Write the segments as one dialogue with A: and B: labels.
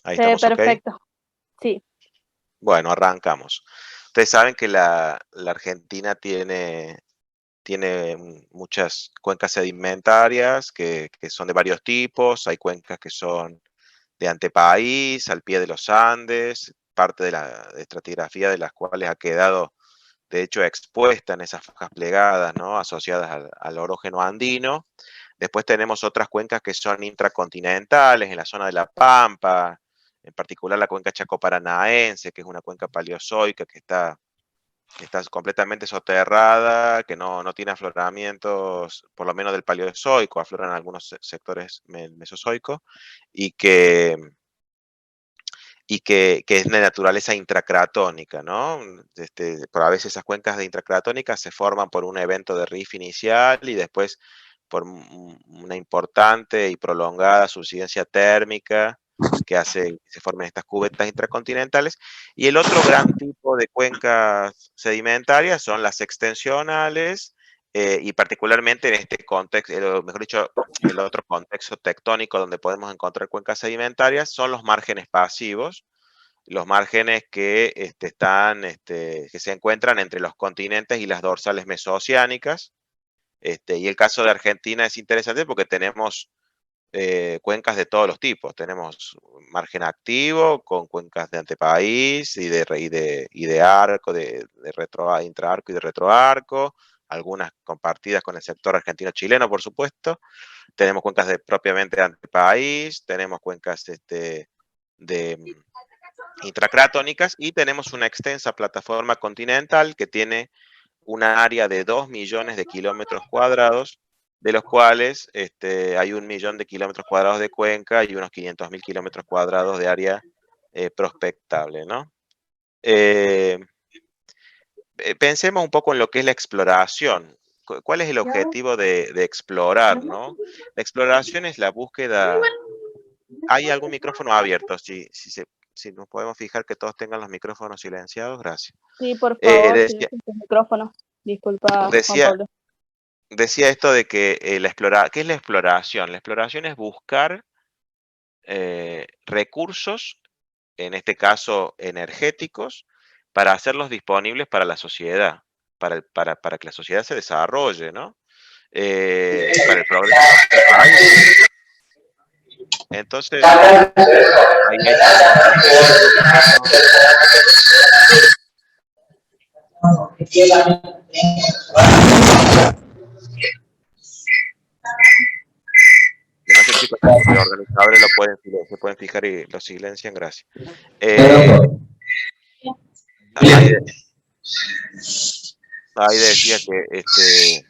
A: Ahí
B: Se ve
A: estamos, ¿ok?
B: perfecto. Sí.
A: Bueno, arrancamos. Ustedes saben que la Argentina tiene muchas cuencas sedimentarias que son de varios tipos. Hay cuencas que son de antepaís, al pie de los Andes, parte de la estratigrafía de las cuales ha quedado, de hecho, expuesta en esas fajas plegadas, ¿no? Asociadas al orógeno andino. Después tenemos otras cuencas que son intracontinentales, en la zona de La Pampa, en particular la cuenca chaco-paranaense, que es una cuenca paleozoica que está completamente soterrada, que no tiene afloramientos, por lo menos del Paleozoico, afloran algunos sectores mesozoicos, y que, y que es de naturaleza intracratónica, ¿no? Pero a veces esas cuencas de intracratónica se forman por un evento de rift inicial y después por una importante y prolongada subsidencia térmica que hace que se formen estas cubetas intracontinentales. Y el otro gran tipo de cuencas sedimentarias son las extensionales, y particularmente en este contexto, mejor dicho, el otro contexto tectónico donde podemos encontrar cuencas sedimentarias son los márgenes pasivos, los márgenes que que se encuentran entre los continentes y las dorsales mesooceánicas. Y el caso de Argentina es interesante porque tenemos cuencas de todos los tipos. Tenemos margen activo con cuencas de antepaís y de arco, de intraarco y de retroarco, algunas compartidas con el sector argentino-chileno, por supuesto. Tenemos cuencas propiamente de antepaís, tenemos cuencas de intracratónicas y tenemos una extensa plataforma continental que tiene una área de 2 millones de kilómetros cuadrados, de los cuales hay 1 millón de kilómetros cuadrados de cuenca y unos 500.000 kilómetros cuadrados de área prospectable, ¿no? Eh, Pensemos un poco en lo que es la exploración. ¿Cuál es el objetivo de explorar, no? La exploración es la búsqueda. ¿Hay algún micrófono abierto? Si nos podemos fijar que todos tengan los micrófonos silenciados, gracias.
B: Sí, por
A: Eh,
B: favor,
A: decía,
B: silencio tu micrófono. Disculpa, Juan
A: decía,
B: Pablo.
A: decía esto de que ¿qué es la exploración? La exploración es buscar recursos, en este caso energéticos, para hacerlos disponibles para la sociedad, para que la sociedad se desarrolle, ¿no? Y para el progreso del país. Entonces, ahí tenemos algunos ejemplos. No sé si con los organizadores se pueden fijar y lo silencian, gracias. Eh, ahí, ahí decía que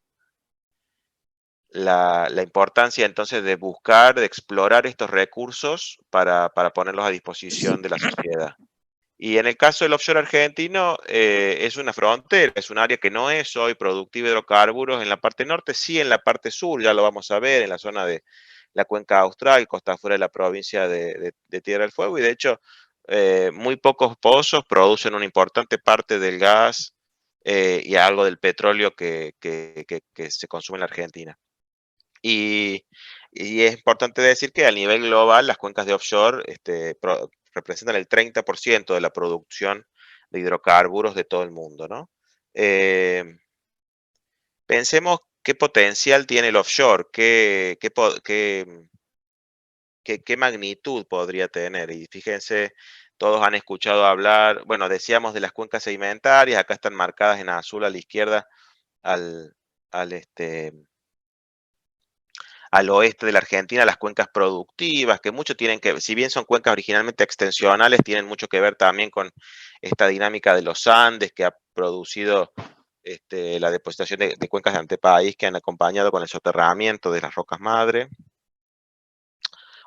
A: la importancia entonces de buscar, de explorar estos recursos para ponerlos a disposición de la sociedad. Y en el caso del offshore argentino, es una frontera, es un área que no es hoy productiva de hidrocarburos en la parte norte, sí en la parte sur, ya lo vamos a ver, en la zona de la cuenca austral, costa afuera de la provincia de Tierra del Fuego, y de hecho, muy pocos pozos producen una importante parte del gas y algo del petróleo que se consume en la Argentina. Y, y es importante decir que a nivel global las cuencas de offshore representan el 30% de la producción de hidrocarburos de todo el mundo, ¿no? Eh, Pensemos qué potencial tiene el offshore, qué magnitud podría tener. Y fíjense, todos han escuchado hablar, bueno, decíamos de las cuencas sedimentarias, acá están marcadas en azul a la izquierda al, al, este, al oeste de la Argentina, las cuencas productivas, que mucho tienen que, si bien son cuencas originalmente extensionales, tienen mucho que ver también con esta dinámica de los Andes que ha producido la depositación de cuencas de antepaís que han acompañado con el soterramiento de las rocas madre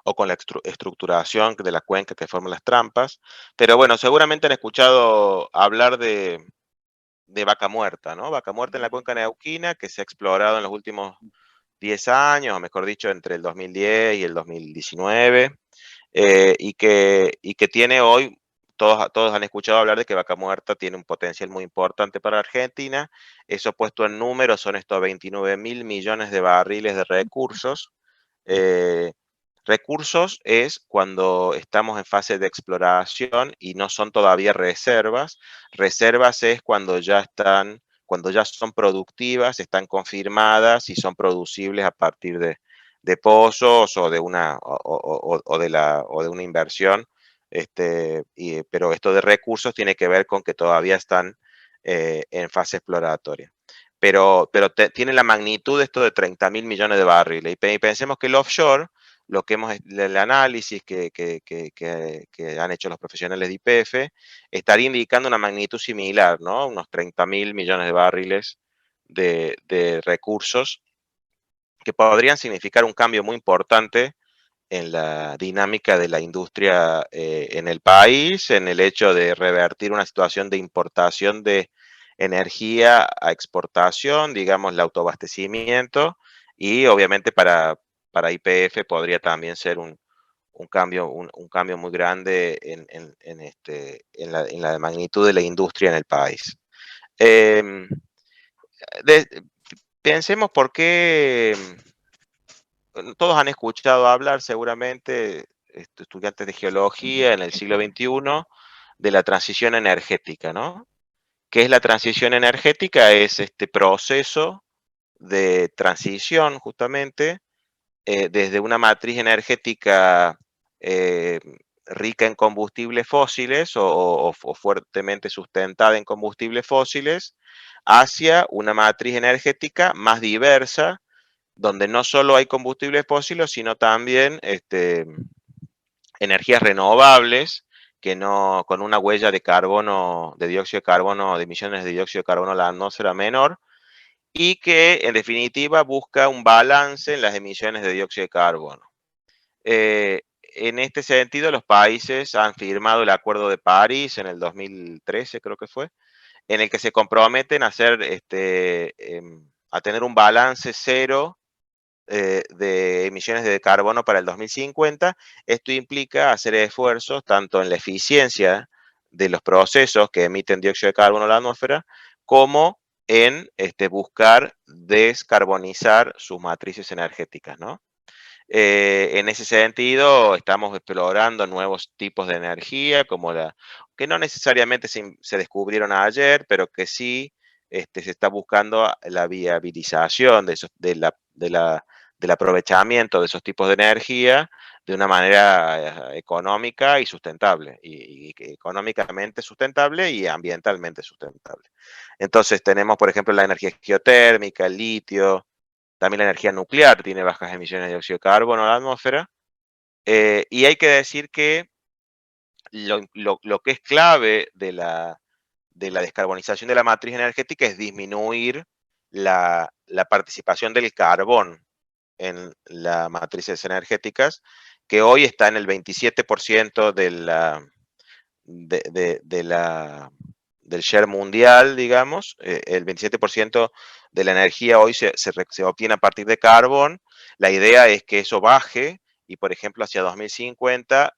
A: o con la estructuración de la cuenca que forman las trampas. Pero bueno, seguramente han escuchado hablar de Vaca Muerta, ¿no? Vaca Muerta en la cuenca neuquina, que se ha explorado en los últimos 10 años, o mejor dicho, entre el 2010 y el 2019, y que tiene hoy, todos han escuchado hablar de que Vaca Muerta tiene un potencial muy importante para Argentina. Eso puesto en números son estos 29.000 millones de barriles de recursos, eh, Recursos es cuando estamos en fase de exploración y no son todavía reservas. Reservas es cuando ya son productivas, están confirmadas y son producibles a partir de pozos o de una, o de una inversión. Pero esto de recursos tiene que ver con que todavía están en fase exploratoria. Pero tiene la magnitud de esto de 30.000 millones de barriles. Y pensemos que el offshore, lo que el análisis que han hecho los profesionales de YPF, estaría indicando una magnitud similar, ¿no? Unos 30.000 millones de barriles de recursos que podrían significar un cambio muy importante en la dinámica de la industria en el país, en el hecho de revertir una situación de importación de energía a exportación, digamos, el autoabastecimiento, y obviamente para YPF podría también ser un cambio muy grande en la magnitud de la industria en el país. Em, de- Pensemos por qué todos han escuchado hablar seguramente, estudiantes de geología en el siglo XXI, de la transición energética, ¿no? ¿Qué es la transición energética? Es este proceso de transición justamente desde una matriz energética eh, rica en combustibles fósiles o fuertemente sustentada en combustibles fósiles hacia una matriz energética más diversa, donde no solo hay combustibles fósiles, sino también energías renovables que no, con una huella de carbono, de dióxido de carbono, de emisiones de dióxido de carbono a la atmósfera menor, y que en definitiva busca un balance en las emisiones de dióxido de carbono. En este sentido, los países han firmado el Acuerdo de París en el 2013, creo que fue, en el que se comprometen a a tener un balance cero de emisiones de carbono para el 2050. Esto implica hacer esfuerzos tanto en la eficiencia de los procesos que emiten dióxido de carbono a la atmósfera, como en buscar descarbonizar sus matrices energéticas, ¿no? En ese sentido, estamos explorando nuevos tipos de energía, que no necesariamente se descubrieron ayer, pero que sí se está buscando la viabilización del aprovechamiento de esos tipos de energía de una manera económica y sustentable, y económicamente sustentable y ambientalmente sustentable. Entonces tenemos, por ejemplo, la energía geotérmica, el litio, también la energía nuclear tiene bajas emisiones de dióxido de carbono a la atmósfera. Y hay que decir que lo que es clave de la descarbonización de la matriz energética es disminuir la participación del carbón en las matrices energéticas, que hoy está en el 27% de la, del share mundial, digamos. El 27% de la energía hoy se obtiene a partir de carbón. La idea es que eso baje y, por ejemplo, hacia 2050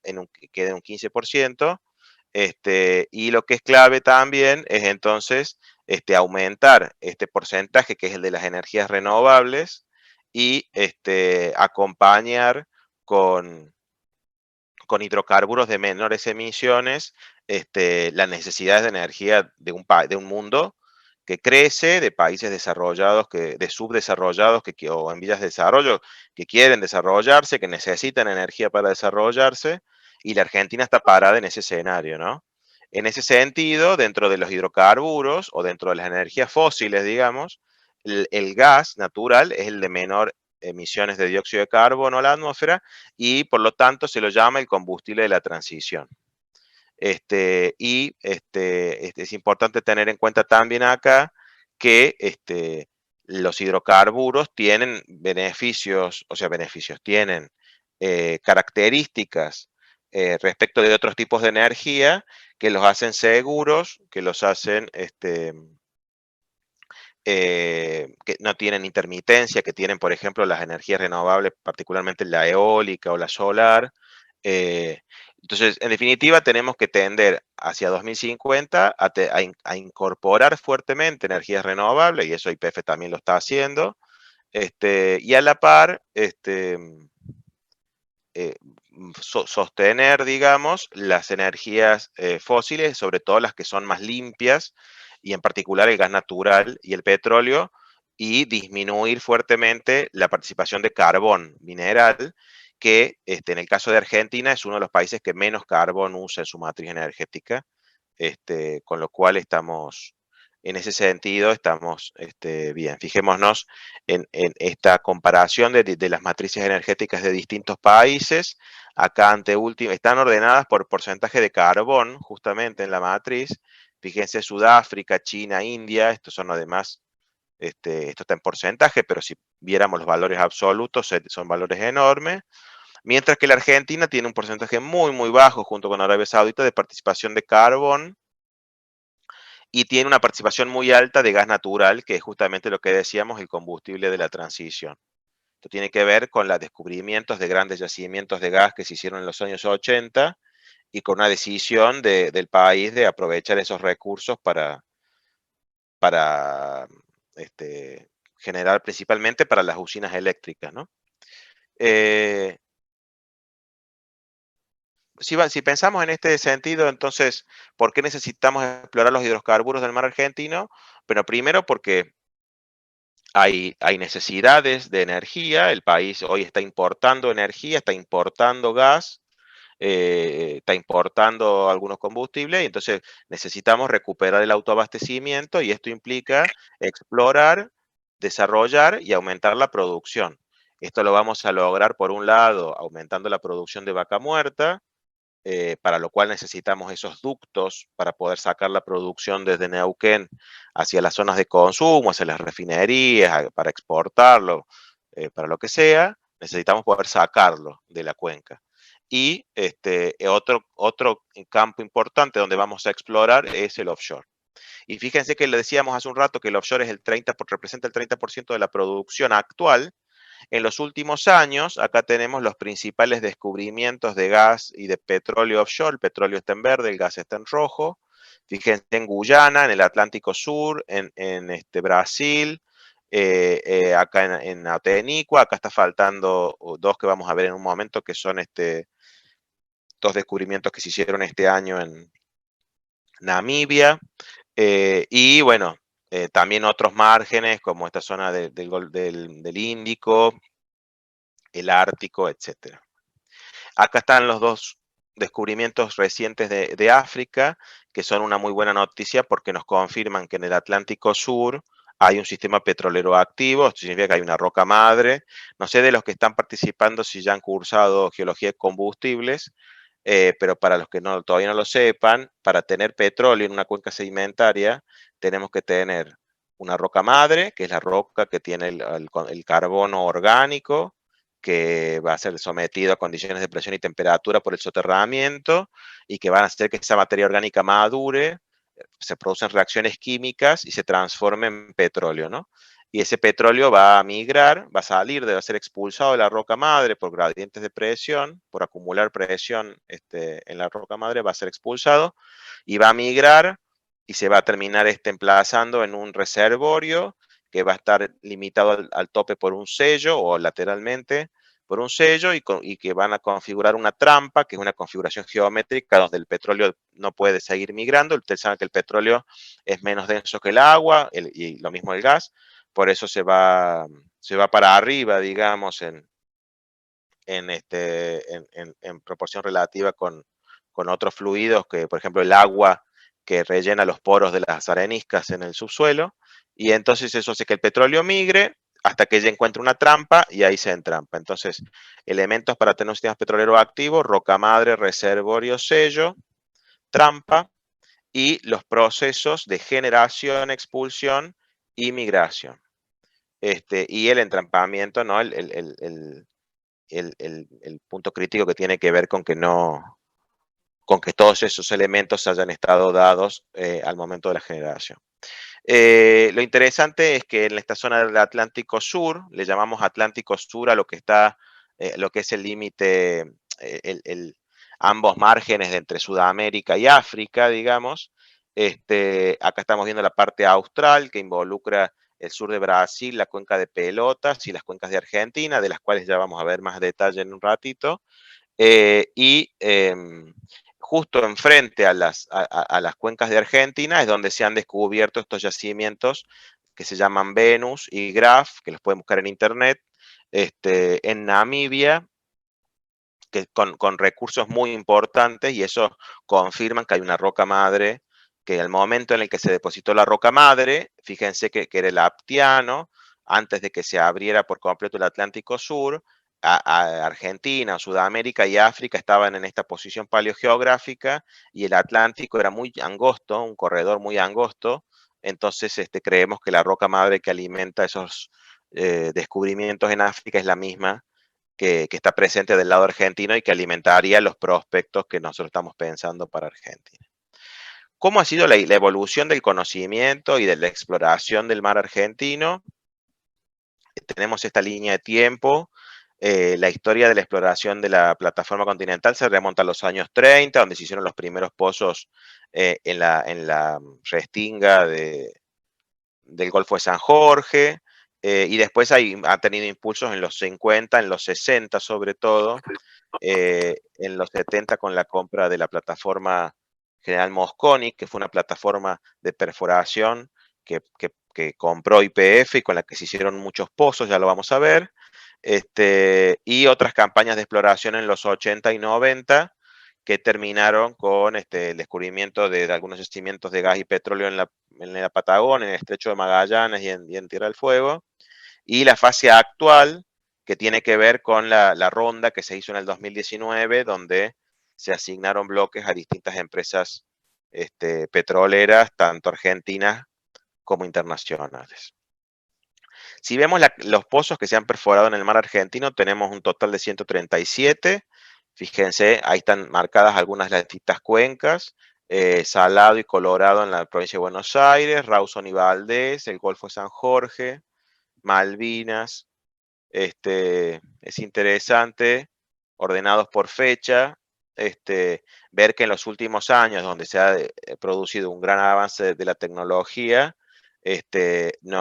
A: quede un 15%. Y lo que es clave también es entonces aumentar este porcentaje, que es el de las energías renovables, y acompañar con, con hidrocarburos de menores emisiones, las necesidades de energía de un mundo que crece, de países desarrollados, de subdesarrollados o en vías de desarrollo, que quieren desarrollarse, que necesitan energía para desarrollarse, y la Argentina está parada en ese escenario, ¿no? En ese sentido, dentro de los hidrocarburos o dentro de las energías fósiles, digamos, el gas natural es el de menor emisiones de dióxido de carbono a la atmósfera, y por lo tanto se lo llama el combustible de la transición. Es importante tener en cuenta también acá que los hidrocarburos tienen beneficios, tienen características respecto de otros tipos de energía que los hacen seguros, que los hacen que no tienen intermitencia, que tienen, por ejemplo, las energías renovables, particularmente la eólica o la solar. Eh, entonces, en definitiva, tenemos que tender hacia 2050 a incorporar fuertemente energías renovables, y eso YPF también lo está haciendo, y a la par, sostener, digamos, las energías fósiles, sobre todo las que son más limpias, y en particular el gas natural y el petróleo, y disminuir fuertemente la participación de carbón mineral, que en el caso de Argentina es uno de los países que menos carbón usa en su matriz energética, con lo cual estamos, en ese sentido, estamos bien. Fijémonos en esta comparación de las matrices energéticas de distintos países. Acá están ordenadas por porcentaje de carbón, justamente en la matriz. Fíjense, Sudáfrica, China, India, estos son además, esto está en porcentaje, pero si viéramos los valores absolutos, son valores enormes. Mientras que la Argentina tiene un porcentaje muy, muy bajo, junto con Arabia Saudita, de participación de carbón, y tiene una participación muy alta de gas natural, que es justamente lo que decíamos, el combustible de la transición. Esto tiene que ver con los descubrimientos de grandes yacimientos de gas que se hicieron en los años 80 y con una decisión del país de aprovechar esos recursos para generar principalmente para las usinas eléctricas, ¿no? Si pensamos en este sentido, entonces, ¿por qué necesitamos explorar los hidrocarburos del mar argentino? Bueno, primero porque hay necesidades de energía, el país hoy está importando energía, está importando gas, está importando algunos combustibles, y entonces necesitamos recuperar el autoabastecimiento, y esto implica explorar, desarrollar y aumentar la producción. Esto lo vamos a lograr, por un lado, aumentando la producción de vaca muerta, para lo cual necesitamos esos ductos para poder sacar la producción desde Neuquén hacia las zonas de consumo, hacia las refinerías, para exportarlo, para lo que sea, necesitamos poder sacarlo de la cuenca. Y otro campo importante donde vamos a explorar es el offshore. Y fíjense que le decíamos hace un rato que el offshore representa el 30% de la producción actual. En los últimos años, acá tenemos los principales descubrimientos de gas y de petróleo offshore. El petróleo está en verde, el gas está en rojo. Fíjense en Guyana, en el Atlántico Sur, en Brasil, acá en Atenicua. Acá está faltando dos que vamos a ver en un momento, que son dos descubrimientos que se hicieron este año en Namibia. Y bueno, también otros márgenes, como esta zona del Índico, el Ártico, etcétera. Acá están los dos descubrimientos recientes de África, que son una muy buena noticia porque nos confirman que en el Atlántico Sur hay un sistema petrolero activo. Esto significa que hay una roca madre. No sé de los que están participando si ya han cursado geología de combustibles, pero para los que todavía no lo sepan, para tener petróleo en una cuenca sedimentaria, tenemos que tener una roca madre, que es la roca que tiene el carbono orgánico, que va a ser sometido a condiciones de presión y temperatura por el soterramiento, y que van a hacer que esa materia orgánica madure, se producen reacciones químicas y se transforme en petróleo, ¿no? Y ese petróleo va a migrar, va a salir, va a ser expulsado de la roca madre por gradientes de presión, por acumular presión en la roca madre, va a ser expulsado y va a migrar y se va a terminar emplazando en un reservorio que va a estar limitado al tope por un sello o lateralmente por un sello, y que van a configurar una trampa, que es una configuración geométrica donde el petróleo no puede seguir migrando. Ustedes saben que el petróleo es menos denso que el agua, y lo mismo el gas, por eso se va para arriba, digamos, en proporción relativa con otros fluidos, que por ejemplo el agua, que rellena los poros de las areniscas en el subsuelo, y entonces eso hace que el petróleo migre hasta que ella encuentre una trampa, y ahí se entrampa. Entonces, elementos para tener un sistema petrolero activo: roca madre, reservorio, sello, trampa, y los procesos de generación, expulsión y migración. Y el entrampamiento, ¿no? El punto crítico, que tiene que ver con que todos esos elementos hayan estado dados al momento de la generación. Lo interesante es que en esta zona del Atlántico Sur, le llamamos Atlántico Sur a lo que es el límite, ambos márgenes entre Sudamérica y África, digamos. Acá estamos viendo la parte austral, que involucra el sur de Brasil, la cuenca de Pelotas y las cuencas de Argentina, de las cuales ya vamos a ver más detalle en un ratito. Justo enfrente a las cuencas de Argentina es donde se han descubierto estos yacimientos que se llaman Venus y Graf, que los pueden buscar en internet, en Namibia, que con recursos muy importantes, y eso confirman que hay una roca madre, que al momento en el que se depositó la roca madre, fíjense que era el Aptiano, antes de que se abriera por completo el Atlántico Sur, Argentina, Sudamérica y África estaban en esta posición paleogeográfica y el Atlántico era muy angosto, un corredor muy angosto. Entonces creemos que la roca madre que alimenta esos descubrimientos en África es la misma que está presente del lado argentino y que alimentaría los prospectos que nosotros estamos pensando para Argentina. ¿Cómo ha sido la evolución del conocimiento y de la exploración del mar argentino? Tenemos esta línea de tiempo. La historia de la exploración de la plataforma continental se remonta a los años 30, donde se hicieron los primeros pozos en la restinga del Golfo de San Jorge, y después ha tenido impulsos en los 50, en los 60 sobre todo, en los 70 con la compra de la plataforma General Mosconi, que fue una plataforma de perforación que compró YPF y con la que se hicieron muchos pozos, ya lo vamos a ver, y otras campañas de exploración en los 80 y 90 que terminaron con el descubrimiento de algunos yacimientos de gas y petróleo en la Patagonia, en el Estrecho de Magallanes y en Tierra del Fuego, y la fase actual, que tiene que ver con la ronda que se hizo en el 2019, donde se asignaron bloques a distintas empresas petroleras, tanto argentinas como internacionales. Si vemos los pozos que se han perforado en el mar argentino, tenemos un total de 137. Fíjense, ahí están marcadas algunas de las distintas cuencas. Salado y Colorado en la provincia de Buenos Aires, Rawson y Valdés, el Golfo de San Jorge, Malvinas. Es interesante, ordenados por fecha, ver que en los últimos años, donde se ha producido un gran avance de la tecnología,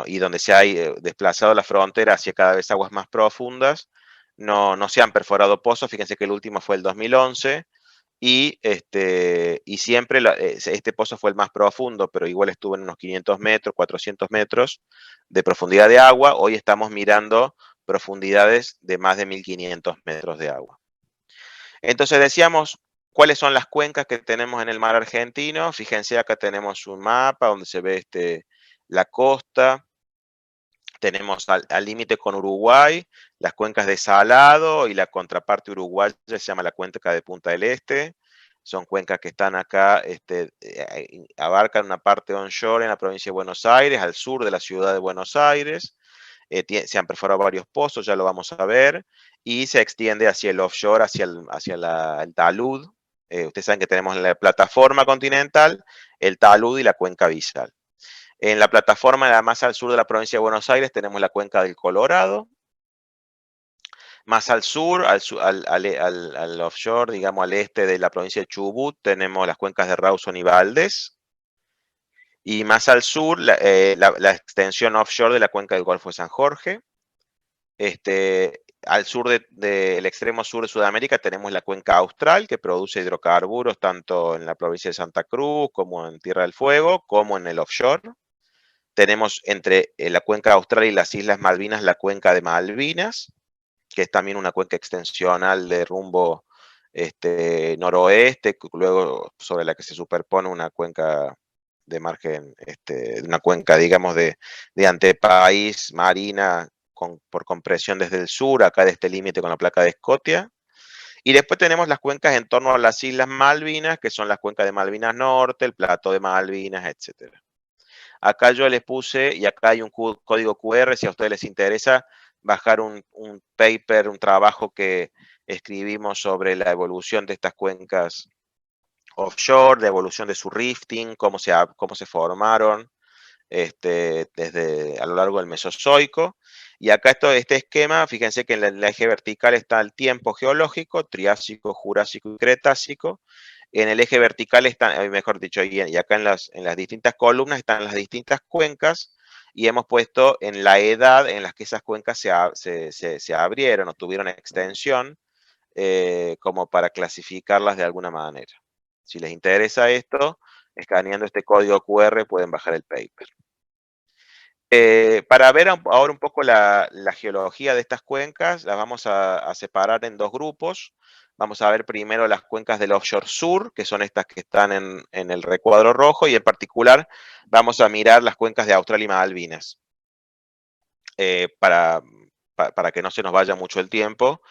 A: y donde se ha desplazado la frontera hacia cada vez aguas más profundas, no se han perforado pozos. Fíjense que el último fue el 2011, y siempre este pozo fue el más profundo, pero igual estuvo en unos 500 metros, 400 metros de profundidad de agua. Hoy estamos mirando profundidades de más de 1500 metros de agua. Entonces decíamos, ¿cuáles son las cuencas que tenemos en el mar argentino? Fíjense, acá tenemos un mapa donde se ve la costa. Tenemos al límite con Uruguay, las cuencas de Salado, y la contraparte uruguaya se llama la cuenca de Punta del Este. Son cuencas que están acá, abarcan una parte onshore en la provincia de Buenos Aires, al sur de la ciudad de Buenos Aires. Se han perforado varios pozos, ya lo vamos a ver, y se extiende hacia el offshore, hacia el talud. Ustedes saben que tenemos la plataforma continental, el talud y la cuenca abisal. En la plataforma más al sur de la provincia de Buenos Aires tenemos la cuenca del Colorado. Más al sur, al offshore, digamos al este de la provincia de Chubut, tenemos las cuencas de Rawson y Valdés. Y más al sur, la extensión offshore de la cuenca del Golfo de San Jorge. Al sur del extremo sur de Sudamérica tenemos la cuenca austral, que produce hidrocarburos tanto en la provincia de Santa Cruz como en Tierra del Fuego, como en el offshore. Tenemos entre la cuenca austral y las Islas Malvinas la cuenca de Malvinas, que es también una cuenca extensional de rumbo noroeste, luego sobre la que se superpone una cuenca de margen, una cuenca, digamos, de antepaís marina por compresión desde el sur, acá de este límite con la placa de Scotia. Y después tenemos las cuencas en torno a las Islas Malvinas, que son las cuencas de Malvinas Norte, el Plato de Malvinas, etcétera. Acá yo les puse, y acá hay un código QR, si a ustedes les interesa bajar un paper, un trabajo que escribimos sobre la evolución de estas cuencas offshore, la evolución de su rifting, cómo se formaron a lo largo del Mesozoico. Y acá este esquema, fíjense que en el eje vertical está el tiempo geológico, Triásico, Jurásico y Cretácico. En el eje vertical están, mejor dicho, y acá en las distintas columnas están las distintas cuencas y hemos puesto en la edad en la que esas cuencas se abrieron o tuvieron extensión, como para clasificarlas de alguna manera. Si les interesa esto, escaneando este código QR pueden bajar el paper. Para ver ahora un poco la geología de estas cuencas, las vamos a separar en dos grupos. Vamos a ver primero las cuencas del offshore sur, que son estas que están en el recuadro rojo, y en particular vamos a mirar las cuencas de Australia y Malvinas, para que no se nos vaya mucho el tiempo.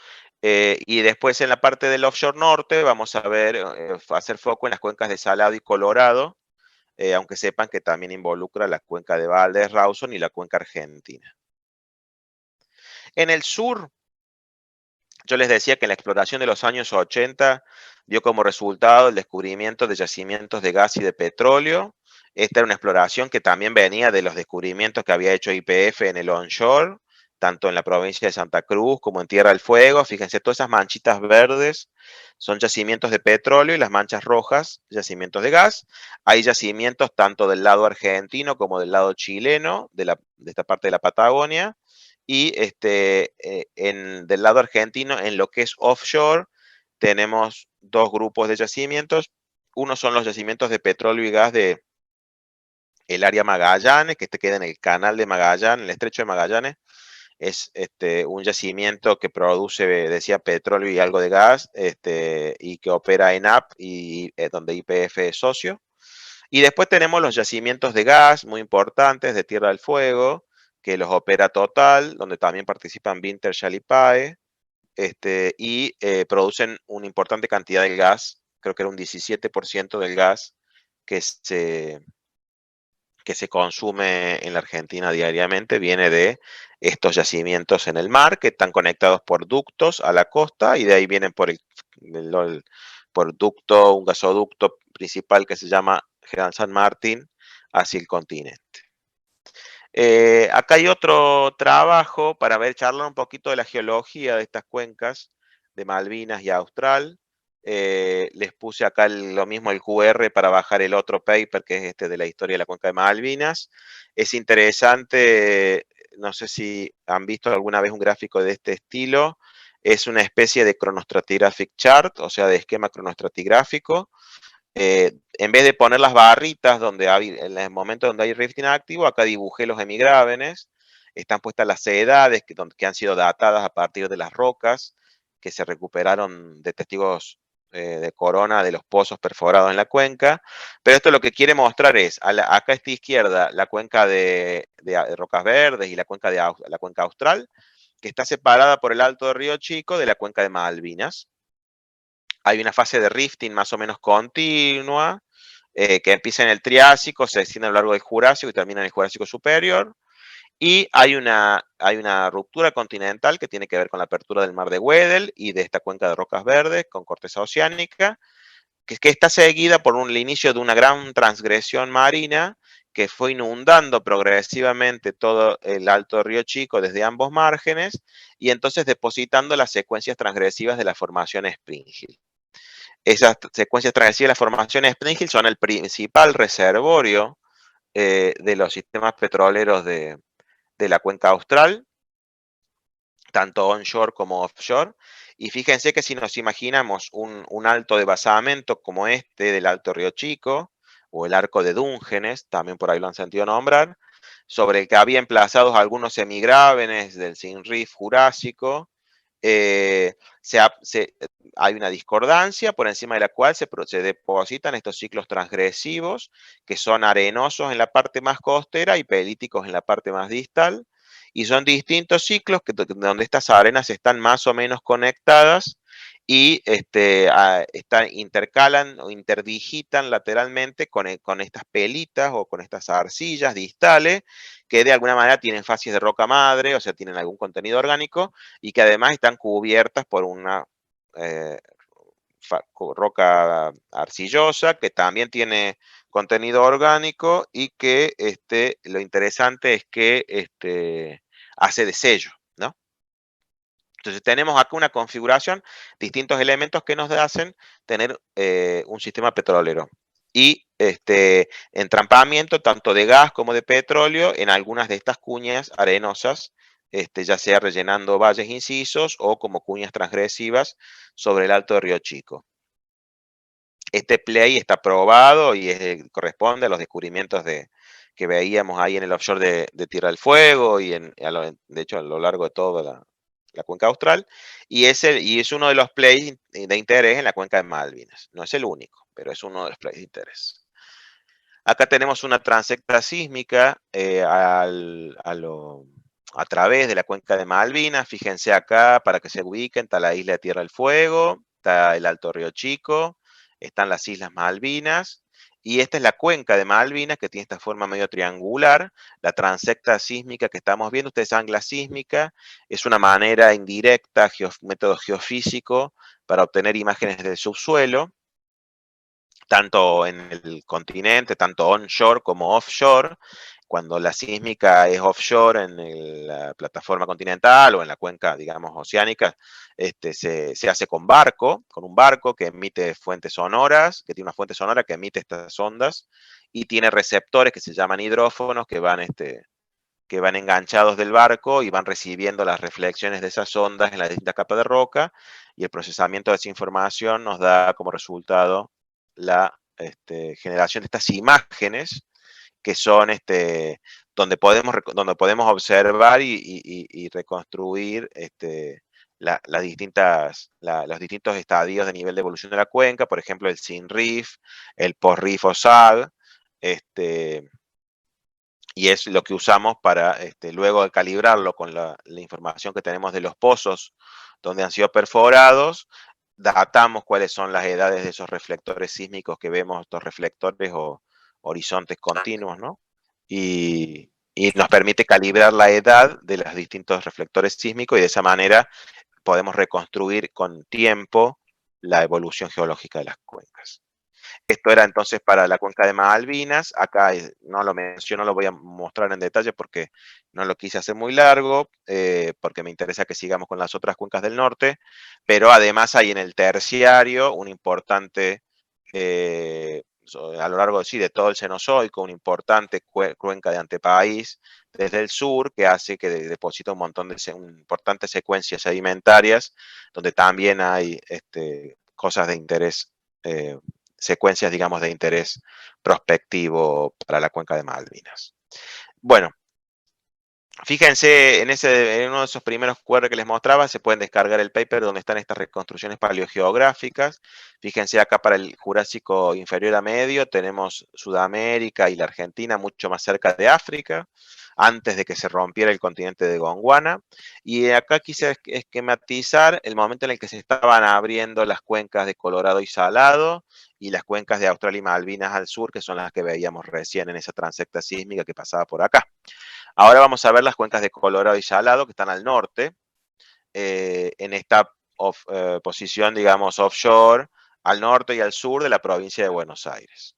A: Y después en la parte del offshore norte vamos a ver, hacer foco en las cuencas de Salado y Colorado, aunque sepan que también involucra la cuenca de Valdez, Rawson y la cuenca argentina. En el sur, yo les decía que la exploración de los años 80 dio como resultado el descubrimiento de yacimientos de gas y de petróleo. Esta era una exploración que también venía de los descubrimientos que había hecho YPF en el onshore, tanto en la provincia de Santa Cruz como en Tierra del Fuego. Fíjense, todas esas manchitas verdes son yacimientos de petróleo y las manchas rojas, yacimientos de gas. Hay yacimientos tanto del lado argentino como del lado chileno, de esta parte de la Patagonia. Y del lado argentino, en lo que es offshore, tenemos dos grupos de yacimientos. Uno son los yacimientos de petróleo y gas de el área Magallanes, que queda en el canal de Magallanes, en el estrecho de Magallanes. Es un yacimiento que produce, decía, petróleo y algo de gas, y que opera en AP, y donde YPF es socio. Y después tenemos los yacimientos de gas muy importantes de Tierra del Fuego, que los opera Total, donde también participan Wintershall y PAE, y producen una importante cantidad de gas, creo que era un 17% del gas que se consume en la Argentina diariamente, viene de estos yacimientos en el mar, que están conectados por ductos a la costa, y de ahí vienen por ducto, un gasoducto principal que se llama General San Martín, hacia el continente. Acá hay otro trabajo para charlar un poquito de la geología de estas cuencas de Malvinas y Austral. Les puse acá lo mismo el QR para bajar el otro paper, que es este de la historia de la cuenca de Malvinas. Es interesante, no sé si han visto alguna vez un gráfico de este estilo. Es una especie de chronostratigraphic chart, o sea, de esquema cronoestratigráfico. En vez de poner las barritas en el momento donde hay rifting activo, acá dibujé los hemigrábenes. Están puestas las edades que han sido datadas a partir de las rocas que se recuperaron de testigos de corona de los pozos perforados en la cuenca. Pero esto lo que quiere mostrar es, acá a esta izquierda, la cuenca de Rocas Verdes y la cuenca austral, que está separada por el Alto de Río Chico de la cuenca de Malvinas. Hay una fase de rifting más o menos continua, que empieza en el Triásico, se extiende a lo largo del Jurásico y termina en el Jurásico Superior. Y hay una ruptura continental que tiene que ver con la apertura del mar de Weddell y de esta cuenca de Rocas Verdes con corteza oceánica, que está seguida por el inicio de una gran transgresión marina que fue inundando progresivamente todo el Alto Río Chico desde ambos márgenes, y entonces depositando las secuencias transgresivas de la formación Springhill. Esas secuencias transgresivas de la formación Springhill son el principal reservorio de los sistemas petroleros de la cuenca austral, tanto onshore como offshore. Y fíjense que si nos imaginamos un alto de basamento como este del Alto Río Chico, o el arco de Dungenes, también por ahí lo han sentido nombrar, sobre el que había emplazados algunos semigrábenes del Sinrif Jurásico, hay una discordancia por encima de la cual se depositan estos ciclos transgresivos, que son arenosos en la parte más costera y pelíticos en la parte más distal, y son distintos ciclos donde estas arenas están más o menos conectadas y intercalan o interdigitan lateralmente con estas pelitas o con estas arcillas distales, que de alguna manera tienen facies de roca madre, o sea, tienen algún contenido orgánico, y que además están cubiertas por una roca arcillosa que también tiene contenido orgánico, y que lo interesante es que hace de sello, ¿no? Entonces tenemos acá una configuración, distintos elementos que nos hacen tener un sistema petrolero. y entrampamiento tanto de gas como de petróleo en algunas de estas cuñas arenosas, ya sea rellenando valles incisos o como cuñas transgresivas sobre el Alto de Río Chico. Este play está probado y corresponde a los descubrimientos que veíamos ahí en el offshore de Tierra del Fuego y de hecho a lo largo de toda la cuenca austral, y es uno de los plays de interés en la cuenca de Malvinas. No es el único, pero es uno de los plays de interés. Acá tenemos una transecta sísmica a través de la cuenca de Malvinas. Fíjense acá para que se ubiquen, está la isla de Tierra del Fuego, está el Alto Río Chico, están las Islas Malvinas, y esta es la cuenca de Malvinas que tiene esta forma medio triangular. La transecta sísmica que estamos viendo, ustedes saben, la sísmica es una manera indirecta, método geofísico, para obtener imágenes del subsuelo, tanto en el continente, tanto onshore como offshore. Cuando la sísmica es offshore en la plataforma continental o en la cuenca, digamos, oceánica, se hace con un barco que emite fuentes sonoras, que tiene una fuente sonora que emite estas ondas y tiene receptores que se llaman hidrófonos que van enganchados del barco y van recibiendo las reflexiones de esas ondas en la distinta capa de roca, y el procesamiento de esa información nos da como resultado la generación de estas imágenes que son donde podemos observar y reconstruir los distintos estadios de nivel de evolución de la cuenca, por ejemplo, el SINRIF, el POSRIF o SAG, y es lo que usamos para luego de calibrarlo con la información que tenemos de los pozos donde han sido perforados, datamos cuáles son las edades de esos reflectores sísmicos que vemos, estos reflectores o horizontes continuos, ¿no? Y nos permite calibrar la edad de los distintos reflectores sísmicos, y de esa manera podemos reconstruir con tiempo la evolución geológica de las cuencas. Esto era entonces para la cuenca de Malvinas. Acá no lo menciono, lo voy a mostrar en detalle porque no lo quise hacer muy largo, porque me interesa que sigamos con las otras cuencas del norte, pero además hay en el terciario un importante, a lo largo de todo el Cenozoico, una importante cuenca de antepaís desde el sur que hace que deposita un montón de importantes secuencias sedimentarias, donde también hay cosas de interés, secuencias, digamos, de interés prospectivo para la cuenca de Malvinas. Bueno, fíjense, en uno de esos primeros QR que les mostraba, se pueden descargar el paper donde están estas reconstrucciones paleogeográficas. Fíjense acá para el Jurásico inferior a medio, tenemos Sudamérica y la Argentina mucho más cerca de África, antes de que se rompiera el continente de Gondwana. Y acá quise esquematizar el momento en el que se estaban abriendo las cuencas de Colorado y Salado, y las cuencas de Australia y Malvinas al sur, que son las que veíamos recién en esa transecta sísmica que pasaba por acá. Ahora vamos a ver las cuencas de Colorado y Salado, que están al norte, en esta posición, digamos, offshore, al norte y al sur de la provincia de Buenos Aires.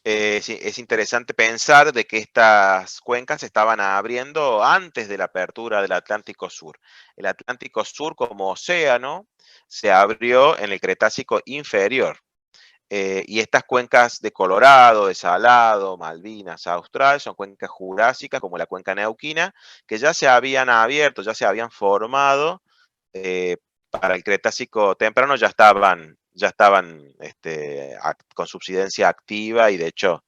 A: Sí, es interesante pensar de que estas cuencas se estaban abriendo antes de la apertura del Atlántico Sur. El Atlántico Sur como océano se abrió en el Cretácico inferior. Y estas cuencas de Colorado, de Salado, Malvinas, Austral, son cuencas jurásicas como la cuenca neuquina, que ya se habían abierto, ya se habían formado para el Cretácico temprano, ya estaban con subsidencia activa, y de hecho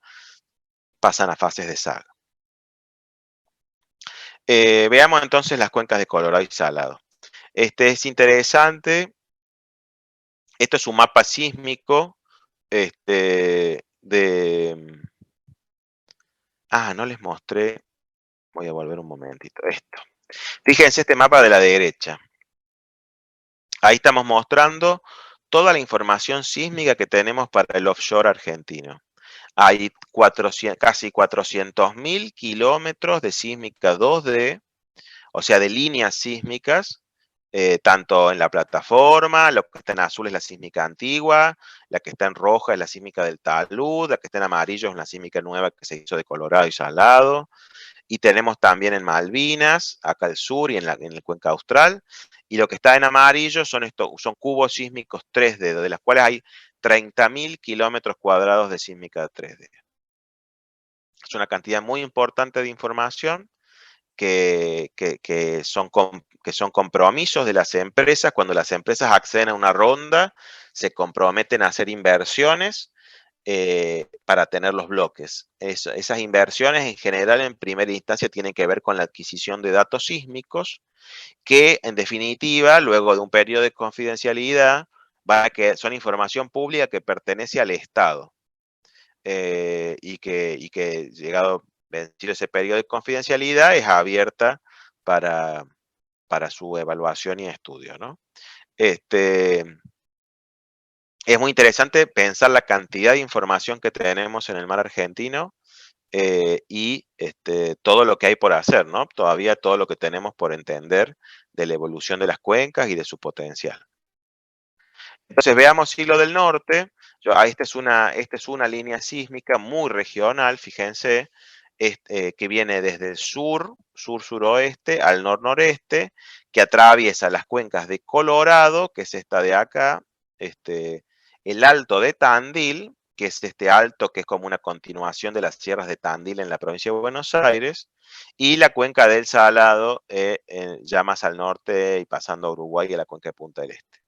A: pasan a fases de saga. Veamos entonces las cuencas de Colorado y Salado. Es interesante. Esto es un mapa sísmico no les mostré. Voy a volver un momentito. Esto. Fíjense este mapa de la derecha. Ahí estamos mostrando toda la información sísmica que tenemos para el offshore argentino. Hay casi 400.000 kilómetros de sísmica 2D, o sea, de líneas sísmicas, tanto en la plataforma. Lo que está en azul es la sísmica antigua, la que está en roja es la sísmica del talud, la que está en amarillo es la sísmica nueva que se hizo de Colorado y Salado, y tenemos también en Malvinas, acá al sur y en el Cuenca Austral, y lo que está en amarillo son cubos sísmicos 3D, de las cuales hay 30.000 kilómetros cuadrados de sísmica 3D. Es una cantidad muy importante de información que son compromisos de las empresas. Cuando las empresas acceden a una ronda, se comprometen a hacer inversiones para tener los bloques. Esas inversiones en general en primera instancia tienen que ver con la adquisición de datos sísmicos que en definitiva, luego de un periodo de confidencialidad, son información pública que pertenece al Estado y que llegado vencido ese periodo de confidencialidad es abierta para, para su evaluación y estudio, ¿no? Este, es muy interesante pensar la cantidad de información que tenemos en el mar argentino y todo lo que hay por hacer, ¿no? Todavía todo lo que tenemos por entender de la evolución de las cuencas y de su potencial. Entonces veamos Hilo del Norte. Esta es una línea sísmica muy regional, fíjense, que viene desde el sur-suroeste al nor-noreste, que atraviesa las cuencas de Colorado, que es esta de acá, el Alto de Tandil, que es este alto que es como una continuación de las sierras de Tandil en la provincia de Buenos Aires, y la cuenca del Salado, ya más al norte y pasando a Uruguay y a la cuenca de Punta del Este.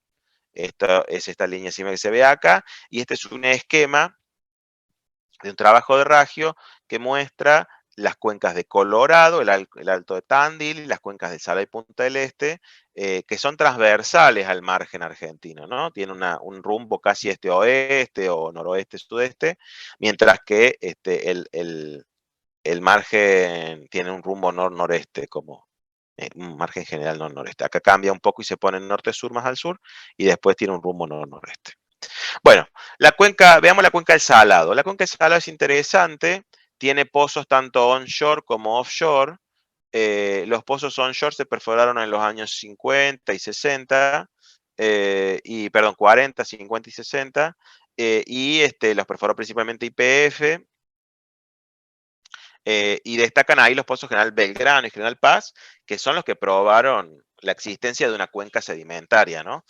A: Esto es esta línea sísmica que se ve acá, y este es un esquema de un trabajo de Raggio que muestra las cuencas de Colorado, el Alto de Tandil, y las cuencas del Salado y Punta del Este, que son transversales al margen argentino, ¿no? Tiene un rumbo casi este-oeste o noroeste-sudeste, mientras que el margen tiene un rumbo nor-noreste, como un margen general nor-noreste. Acá cambia un poco y se pone norte-sur más al sur, y después tiene un rumbo nor-noreste. Bueno, veamos la cuenca del Salado. La cuenca del Salado es interesante, tiene pozos tanto onshore como offshore. Los pozos onshore se perforaron en los años 50 y 60, perdón, 40, 50 y 60, y los perforó principalmente YPF, y destacan ahí los pozos General Belgrano y General Paz, que son los que probaron la existencia de una cuenca sedimentaria, ¿no?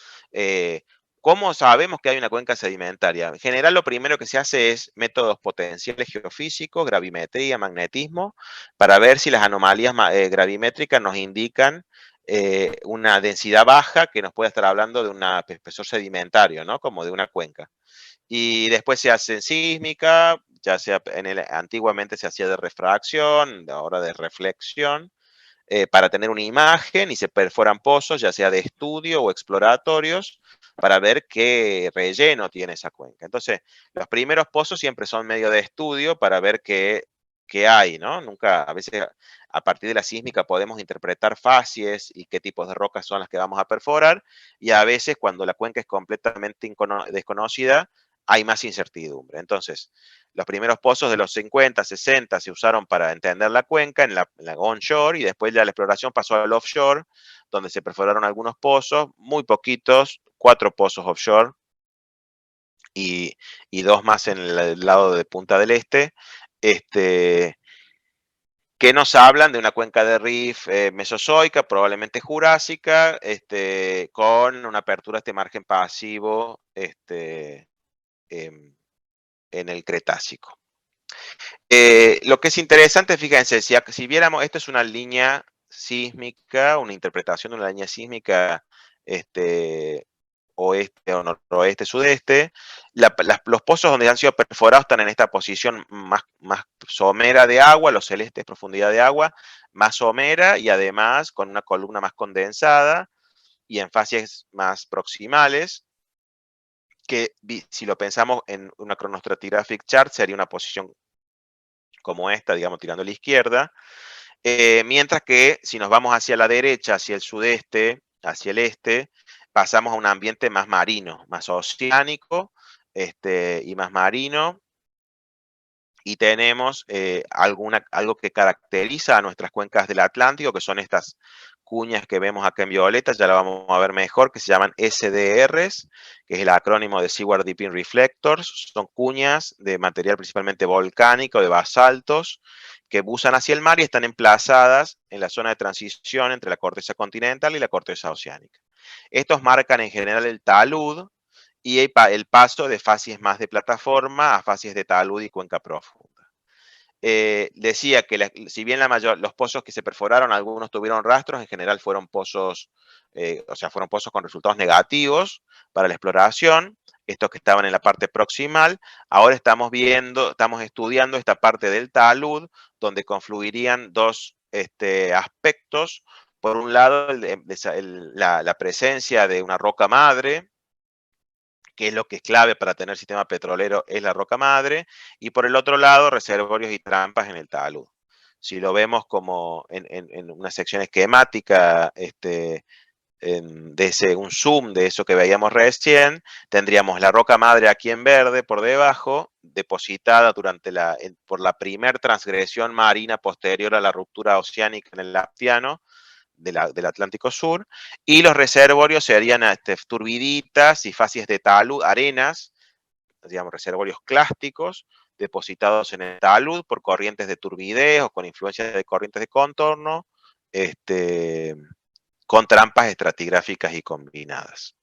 A: ¿Cómo sabemos que hay una cuenca sedimentaria? En general, lo primero que se hace es métodos potenciales geofísicos, gravimetría, magnetismo, para ver si las anomalías gravimétricas nos indican una densidad baja que nos puede estar hablando de un espesor sedimentario, ¿no? Como de una cuenca. Y después se hace en sísmica, ya sea antiguamente se hacía de refracción, ahora de reflexión, para tener una imagen, y se perforan pozos, ya sea de estudio o exploratorios, para ver qué relleno tiene esa cuenca. Entonces, los primeros pozos siempre son medio de estudio para ver qué hay, ¿no? Nunca, a veces a partir de la sísmica podemos interpretar facies y qué tipos de rocas son las que vamos a perforar, y a veces cuando la cuenca es completamente desconocida, hay más incertidumbre. Entonces, los primeros pozos de los 50, 60 se usaron para entender la cuenca en la onshore, y después ya la exploración pasó al offshore, donde se perforaron algunos pozos, muy poquitos, 4 pozos offshore y 2 más en el lado de Punta del Este, que nos hablan de una cuenca de rift mesozoica, probablemente jurásica, con una apertura a este margen pasivo em, en el Cretácico. Lo que es interesante, fíjense, si viéramos, esto es una línea sísmica, una interpretación de una línea sísmica oeste o noroeste, sudeste. Los pozos donde han sido perforados están en esta posición más somera de agua, los celestes profundidad de agua, más somera, y además con una columna más condensada y en fases más proximales, que si lo pensamos en una chronostratigraphic chart sería una posición como esta, digamos, tirando a la izquierda, mientras que si nos vamos hacia la derecha, hacia el sudeste, hacia el este, pasamos a un ambiente más marino, más oceánico, y más marino, y tenemos algo que caracteriza a nuestras cuencas del Atlántico, que son estas cuñas que vemos acá en violeta, ya la vamos a ver mejor, que se llaman SDRs, que es el acrónimo de Seaward Deeping Reflectors. Son cuñas de material principalmente volcánico, de basaltos, que busan hacia el mar y están emplazadas en la zona de transición entre la corteza continental y la corteza oceánica. Estos marcan en general el talud, y el paso de facies más de plataforma a facies de talud y cuenca profunda. Decía que si bien los pozos que se perforaron, algunos tuvieron rastros, en general fueron pozos, fueron pozos con resultados negativos para la exploración, estos que estaban en la parte proximal. Ahora estamos estudiando esta parte del talud, donde confluirían dos aspectos. Por un lado, la presencia de una roca madre, que es lo que es clave para tener sistema petrolero, es la roca madre, y por el otro lado, reservorios y trampas en el talud. Si lo vemos como en una sección esquemática, un zoom de eso que veíamos recién, tendríamos la roca madre aquí en verde por debajo, depositada por la primer transgresión marina posterior a la ruptura oceánica en el Aptiano, del Atlántico Sur, y los reservorios serían turbiditas y facies de talud, arenas, digamos, reservorios clásticos, depositados en el talud por corrientes de turbidez o con influencia de corrientes de contorno, con trampas estratigráficas y combinadas.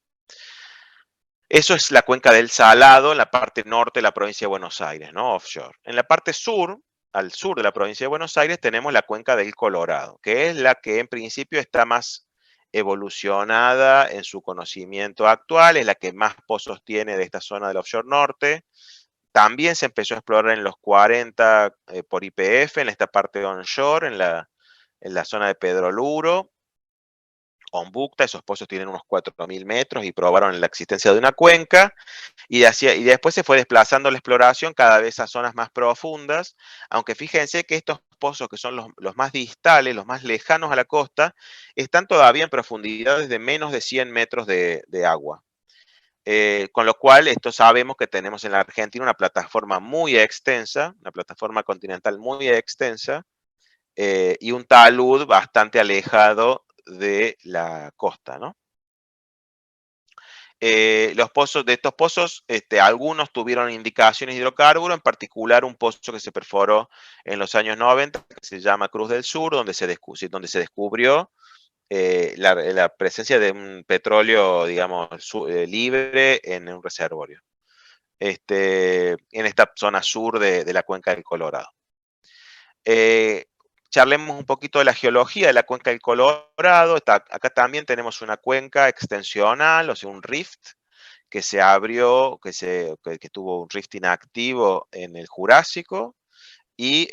A: Eso es la cuenca del Salado, en la parte norte de la provincia de Buenos Aires, ¿no? Offshore. En la parte sur, al sur de la provincia de Buenos Aires, tenemos la cuenca del Colorado, que es la que en principio está más evolucionada en su conocimiento actual, es la que más pozos tiene de esta zona del offshore norte. También se empezó a explorar en los 40 por YPF, en esta parte onshore, en la zona de Pedro Luro, Ombucta. Esos pozos tienen unos 4.000 metros y probaron la existencia de una cuenca. Y después se fue desplazando la exploración cada vez a zonas más profundas, aunque fíjense que estos pozos, que son los más distales, los más lejanos a la costa, están todavía en profundidades de menos de 100 metros de agua. Con lo cual, esto sabemos que tenemos en la Argentina una plataforma muy extensa, una plataforma continental muy extensa, y un talud bastante alejado de la costa, ¿no? De estos pozos, algunos tuvieron indicaciones de hidrocarburos, en particular un pozo que se perforó en los años 90, que se llama Cruz del Sur, donde se descubrió la presencia de un petróleo, digamos, libre en un reservorio, en esta zona sur de la cuenca del Colorado. Charlemos un poquito de la geología de la cuenca del Colorado. Acá también tenemos una cuenca extensional, o sea, un rift, que se abrió, que tuvo un rift inactivo en el Jurásico, y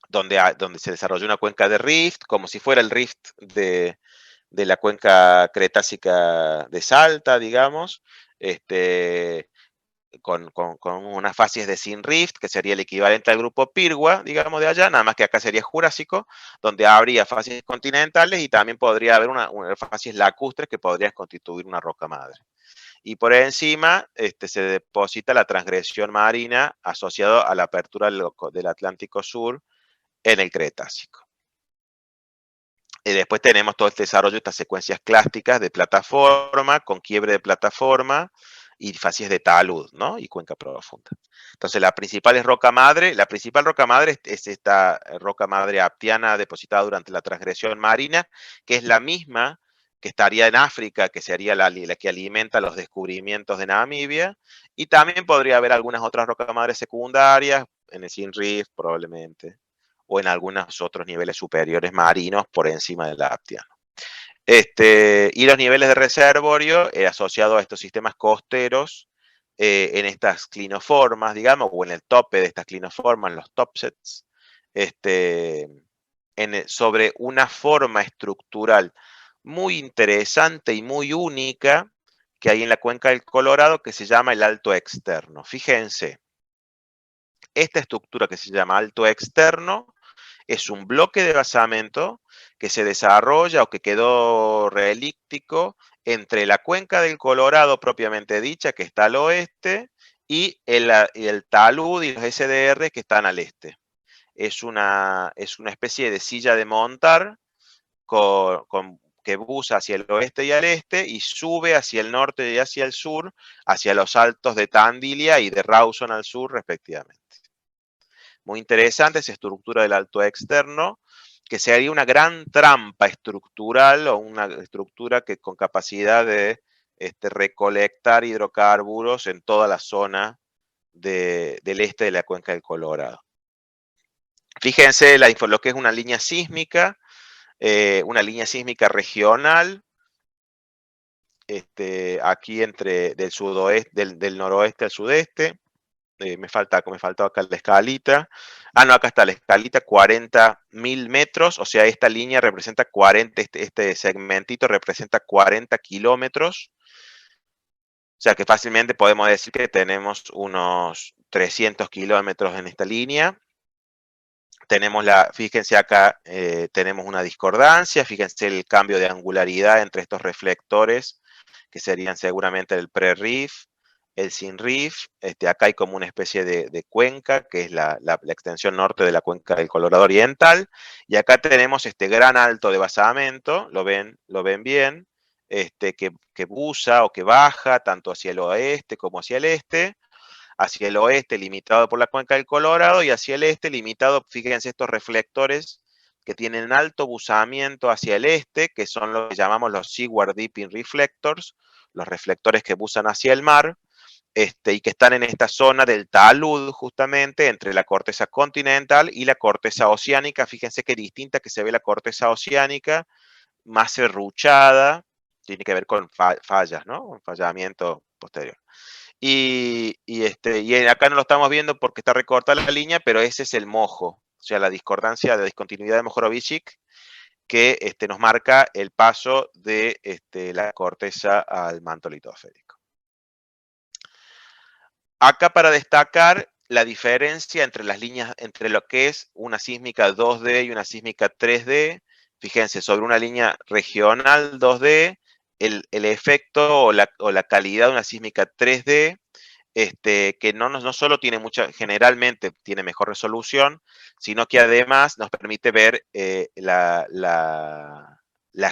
A: donde se desarrolló una cuenca de rift, como si fuera el rift de la cuenca cretácica de Salta, digamos, con unas facies de sin rift, que sería el equivalente al grupo Pirgua, digamos, de allá, nada más que acá sería Jurásico, donde habría facies continentales y también podría haber facies lacustres que podrían constituir una roca madre. Y por encima se deposita la transgresión marina asociada a la apertura del Atlántico Sur en el Cretácico. Y después tenemos todo este desarrollo, estas secuencias clásticas de plataforma, con quiebre de plataforma y facies de talud, ¿no? Y cuenca profunda. Entonces, la principal roca madre es esta roca madre aptiana depositada durante la transgresión marina, que es la misma que estaría en África, que sería la que alimenta los descubrimientos de Namibia, y también podría haber algunas otras rocas madres secundarias, en el Siem Reap probablemente, o en algunos otros niveles superiores marinos por encima del Aptiano. Y los niveles de reservorio asociados a estos sistemas costeros en estas clinoformas, digamos, o en el tope de estas clinoformas, los topsets, sobre una forma estructural muy interesante y muy única que hay en la cuenca del Colorado, que se llama el alto externo. Fíjense, esta estructura que se llama alto externo es un bloque de basamento que se desarrolla o que quedó relíctico entre la cuenca del Colorado propiamente dicha, que está al oeste, y el talud y los SDR que están al este. Es una especie de silla de montar que buza hacia el oeste y al este y sube hacia el norte y hacia el sur, hacia los altos de Tandilia y de Rawson al sur, respectivamente. Muy interesante esa estructura del alto externo, que sería una gran trampa estructural o una estructura que con capacidad de recolectar hidrocarburos en toda la zona del este de la cuenca del Colorado. Fíjense lo que es una línea sísmica regional, aquí entre del sudoeste, del noroeste al sudeste. Me faltó acá la escalita. Ah, no, acá está la escalita, 40.000 metros, o sea, esta línea representa 40, este segmentito representa 40 kilómetros. O sea que fácilmente podemos decir que tenemos unos 300 kilómetros en esta línea. Fíjense acá, tenemos una discordancia, fíjense el cambio de angularidad entre estos reflectores, que serían seguramente el pre-riff, el sin-riff. Acá hay como una especie de cuenca, que es la extensión norte de la cuenca del Colorado Oriental, y acá tenemos este gran alto de basamento, lo ven bien, que busa o que baja tanto hacia el oeste como hacia el este. Hacia el oeste limitado por la cuenca del Colorado y hacia el este limitado, fíjense estos reflectores que tienen alto buzamiento hacia el este, que son lo que llamamos los Seaward Dipping Reflectors, los reflectores que buzan hacia el mar, y que están en esta zona del talud, justamente, entre la corteza continental y la corteza oceánica. Fíjense qué distinta que se ve la corteza oceánica, más serruchada, tiene que ver con fallas, ¿no? Un fallamiento posterior. Y acá no lo estamos viendo porque está recortada la línea, pero ese es el mojo, o sea, la discordancia de discontinuidad de Mohorovičić, que nos marca el paso de la corteza al manto litosférico. Acá para destacar la diferencia entre las líneas, entre lo que es una sísmica 2D y una sísmica 3D. Fíjense, sobre una línea regional 2D, el efecto o la calidad de una sísmica 3D, que no solo tiene generalmente tiene mejor resolución, sino que además nos permite ver la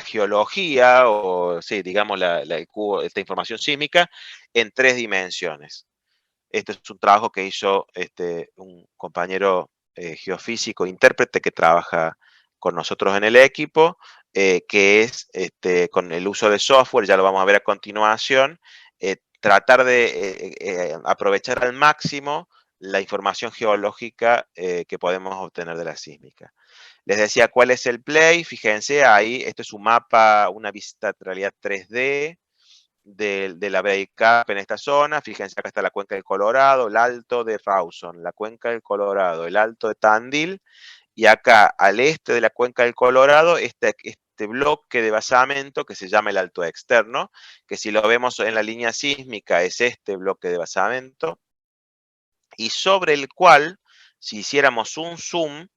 A: geología, o sí, digamos, esta información sísmica en 3 dimensiones. Este es un trabajo que hizo un compañero geofísico, intérprete, que trabaja con nosotros en el equipo, que es con el uso de software, ya lo vamos a ver a continuación, tratar de aprovechar al máximo la información geológica que podemos obtener de la sísmica. Les decía cuál es el play, fíjense ahí, esto es un mapa, una vista de realidad 3D, de la Breakup en esta zona. Fíjense, acá está la cuenca del Colorado, el alto de Rawson, la cuenca del Colorado, el alto de Tandil, y acá al este de la cuenca del Colorado, este bloque de basamento que se llama el alto externo, que si lo vemos en la línea sísmica es este bloque de basamento, y sobre el cual, si hiciéramos un zoom,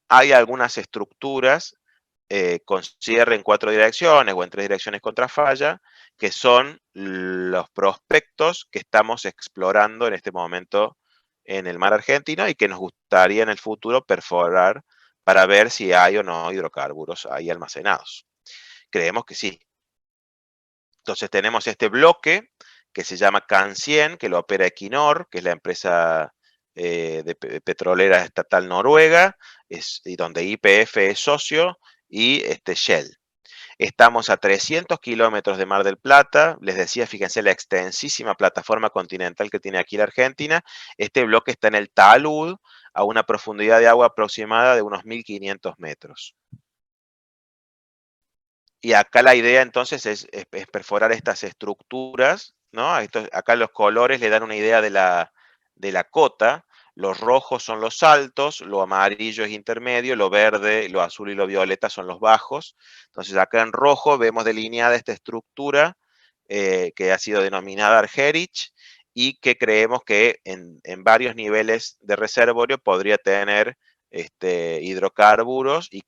A: hay algunas estructuras con cierre en 4 direcciones o en 3 direcciones contra falla, que son los prospectos que estamos explorando en este momento en el mar argentino y que nos gustaría en el futuro perforar para ver si hay o no hidrocarburos ahí almacenados. Creemos que sí. Entonces tenemos este bloque que se llama CAN100, que lo opera Equinor, que es la empresa petrolera estatal noruega, y donde YPF es socio, y Shell. Estamos a 300 kilómetros de Mar del Plata. Les decía, fíjense la extensísima plataforma continental que tiene aquí la Argentina. Este bloque está en el talud, a una profundidad de agua aproximada de unos 1.500 metros. Y acá la idea entonces es perforar estas estructuras, ¿no? Acá los colores le dan una idea de la cota. Los rojos son los altos, lo amarillo es intermedio, lo verde, lo azul y lo violeta son los bajos. Entonces acá en rojo vemos delineada esta estructura que ha sido denominada Argerich y que creemos que en varios niveles de reservorio podría tener hidrocarburos y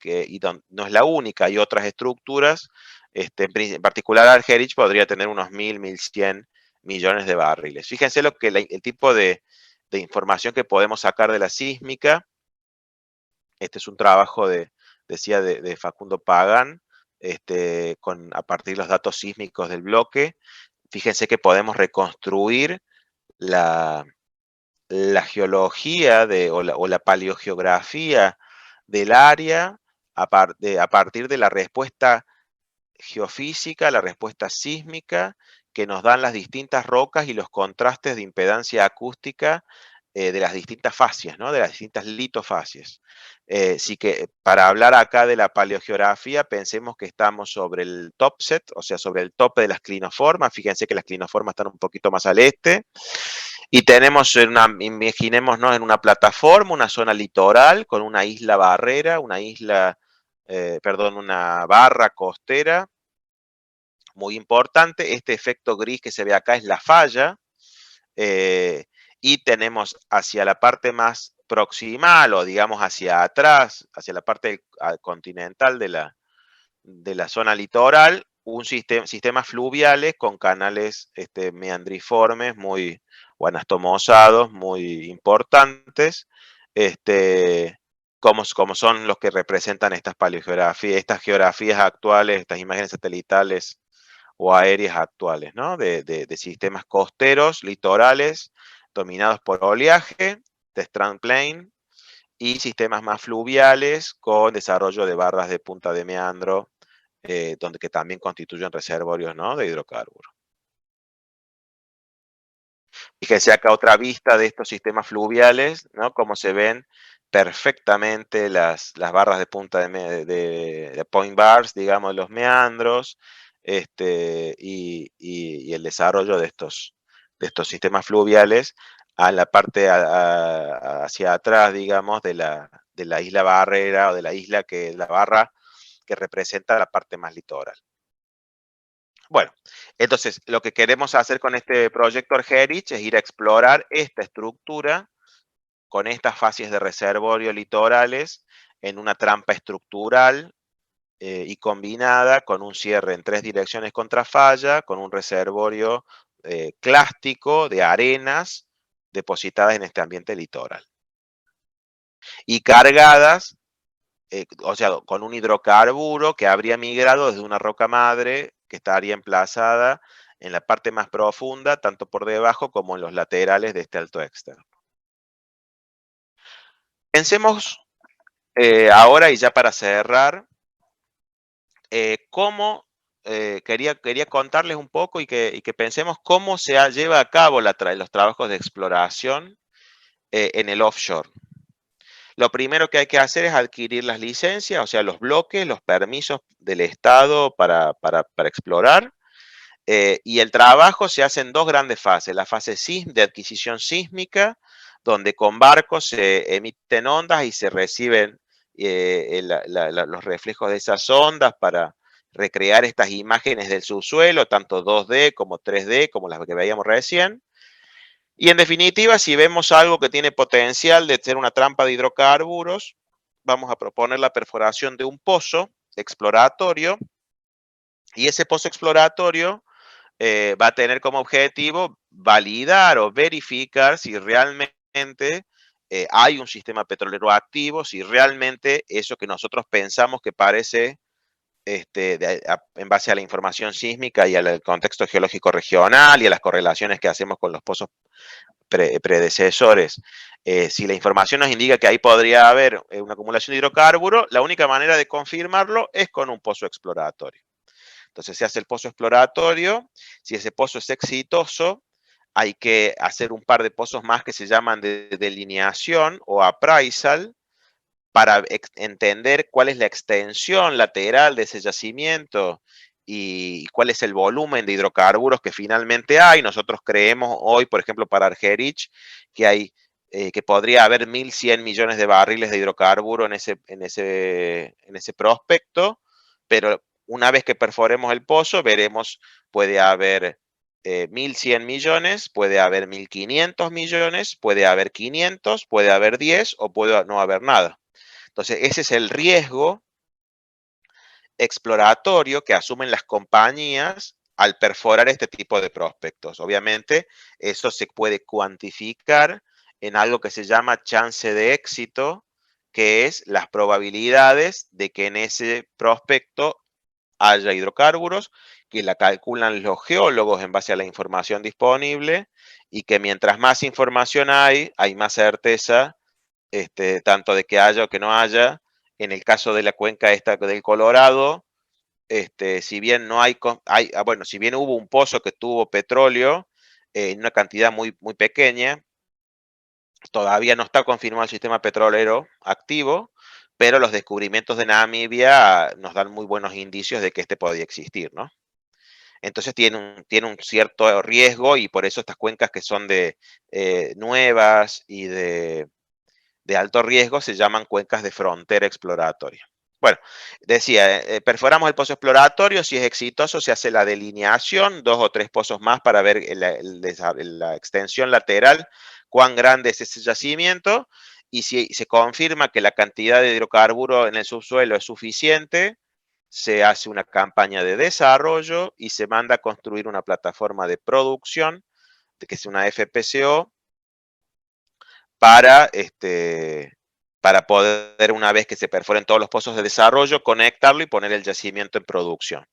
A: no es la única, hay otras estructuras, en particular Argerich podría tener unos 1.100 millones de barriles. Fíjense el tipo de información que podemos sacar de la sísmica. Este es un trabajo decía de Facundo Pagan, a partir de los datos sísmicos del bloque. Fíjense que podemos reconstruir la geología o la paleogeografía del área a partir de la respuesta geofísica, la respuesta sísmica que nos dan las distintas rocas y los contrastes de impedancia acústica de las distintas facies, ¿no? De las distintas litofacies. Así que para hablar acá de la paleogeografía, pensemos que estamos sobre el topset, o sea, sobre el tope de las clinoformas. Fíjense que las clinoformas están un poquito más al este. Y tenemos, imaginémonos en una plataforma, una zona litoral con una isla barrera, una barra costera muy importante. Este efecto gris que se ve acá es la falla. Y tenemos hacia la parte más proximal o digamos hacia atrás, hacia la parte continental de la zona litoral, sistemas fluviales con canales meandriformes o anastomosados muy importantes, como son los que representan estas paleogeografías, estas geografías actuales, estas imágenes satelitales o aéreas actuales, ¿no? De sistemas costeros, litorales, dominados por oleaje, de strand plane, y sistemas más fluviales con desarrollo de barras de punta de meandro, que también constituyen reservorios, ¿no? De hidrocarburos. Fíjense acá otra vista de estos sistemas fluviales, ¿no? Como se ven perfectamente las barras de punta de point bars, digamos, de los meandros, y el desarrollo de estos sistemas fluviales a la parte hacia atrás, digamos, de la isla barrera o de la barra que representa la parte más litoral. Bueno, entonces lo que queremos hacer con este proyecto Heritage es ir a explorar esta estructura con estas facies de reservorio litorales en una trampa estructural y combinada con un cierre en 3 direcciones contra falla, con un reservorio clástico de arenas depositadas en este ambiente litoral. Y cargadas, o sea, con un hidrocarburo que habría migrado desde una roca madre que estaría emplazada en la parte más profunda, tanto por debajo como en los laterales de este alto externo. Pensemos ahora, y ya para cerrar, quería contarles un poco y que pensemos cómo se lleva a cabo los trabajos de exploración en el offshore. Lo primero que hay que hacer es adquirir las licencias, o sea, los bloques, los permisos del Estado para explorar. Y el trabajo se hace en 2 grandes fases. La fase de adquisición sísmica, donde con barcos se emiten ondas y se reciben los reflejos de esas ondas para recrear estas imágenes del subsuelo, tanto 2D como 3D, como las que veíamos recién. Y en definitiva, si vemos algo que tiene potencial de ser una trampa de hidrocarburos, vamos a proponer la perforación de un pozo exploratorio, y ese pozo exploratorio va a tener como objetivo validar o verificar si realmente hay un sistema petrolero activo, si realmente eso que nosotros pensamos que parece en base a la información sísmica y al contexto geológico regional y a las correlaciones que hacemos con los pozos predecesores. Si la información nos indica que ahí podría haber una acumulación de hidrocarburos, la única manera de confirmarlo es con un pozo exploratorio. Entonces se hace el pozo exploratorio. Si ese pozo es exitoso, hay que hacer un par de pozos más que se llaman de delineación o appraisal para entender cuál es la extensión lateral de ese yacimiento y cuál es el volumen de hidrocarburos que finalmente hay. Nosotros creemos hoy, por ejemplo, para Argerich, que podría haber 1.100 millones de barriles de hidrocarburo en ese prospecto, pero una vez que perforemos el pozo, veremos, puede haber 1.100 millones, puede haber 1.500 millones, puede haber 500, puede haber 10 o puede no haber nada. Entonces, ese es el riesgo exploratorio que asumen las compañías al perforar este tipo de prospectos. Obviamente, eso se puede cuantificar en algo que se llama chance de éxito, que es las probabilidades de que en ese prospecto haya hidrocarburos, que la calculan los geólogos en base a la información disponible, y que mientras más información hay más certeza, tanto de que haya o que no haya. En el caso de la cuenca esta del Colorado, si bien no bueno, si bien hubo un pozo que tuvo petróleo en una cantidad muy, muy pequeña, todavía no está confirmado el sistema petrolero activo, pero los descubrimientos de Namibia nos dan muy buenos indicios de que este podía existir, ¿no? Entonces tiene un cierto riesgo y por eso estas cuencas que son nuevas y de alto riesgo se llaman cuencas de frontera exploratoria. Bueno, decía, perforamos el pozo exploratorio, si es exitoso se hace la delineación, 2 o 3 pozos más para ver la extensión lateral, cuán grande es ese yacimiento, y si se confirma que la cantidad de hidrocarburo en el subsuelo es suficiente, se hace una campaña de desarrollo y se manda a construir una plataforma de producción, que es una FPSO, para, para poder, una vez que se perforen todos los pozos de desarrollo, conectarlo y poner el yacimiento en producción.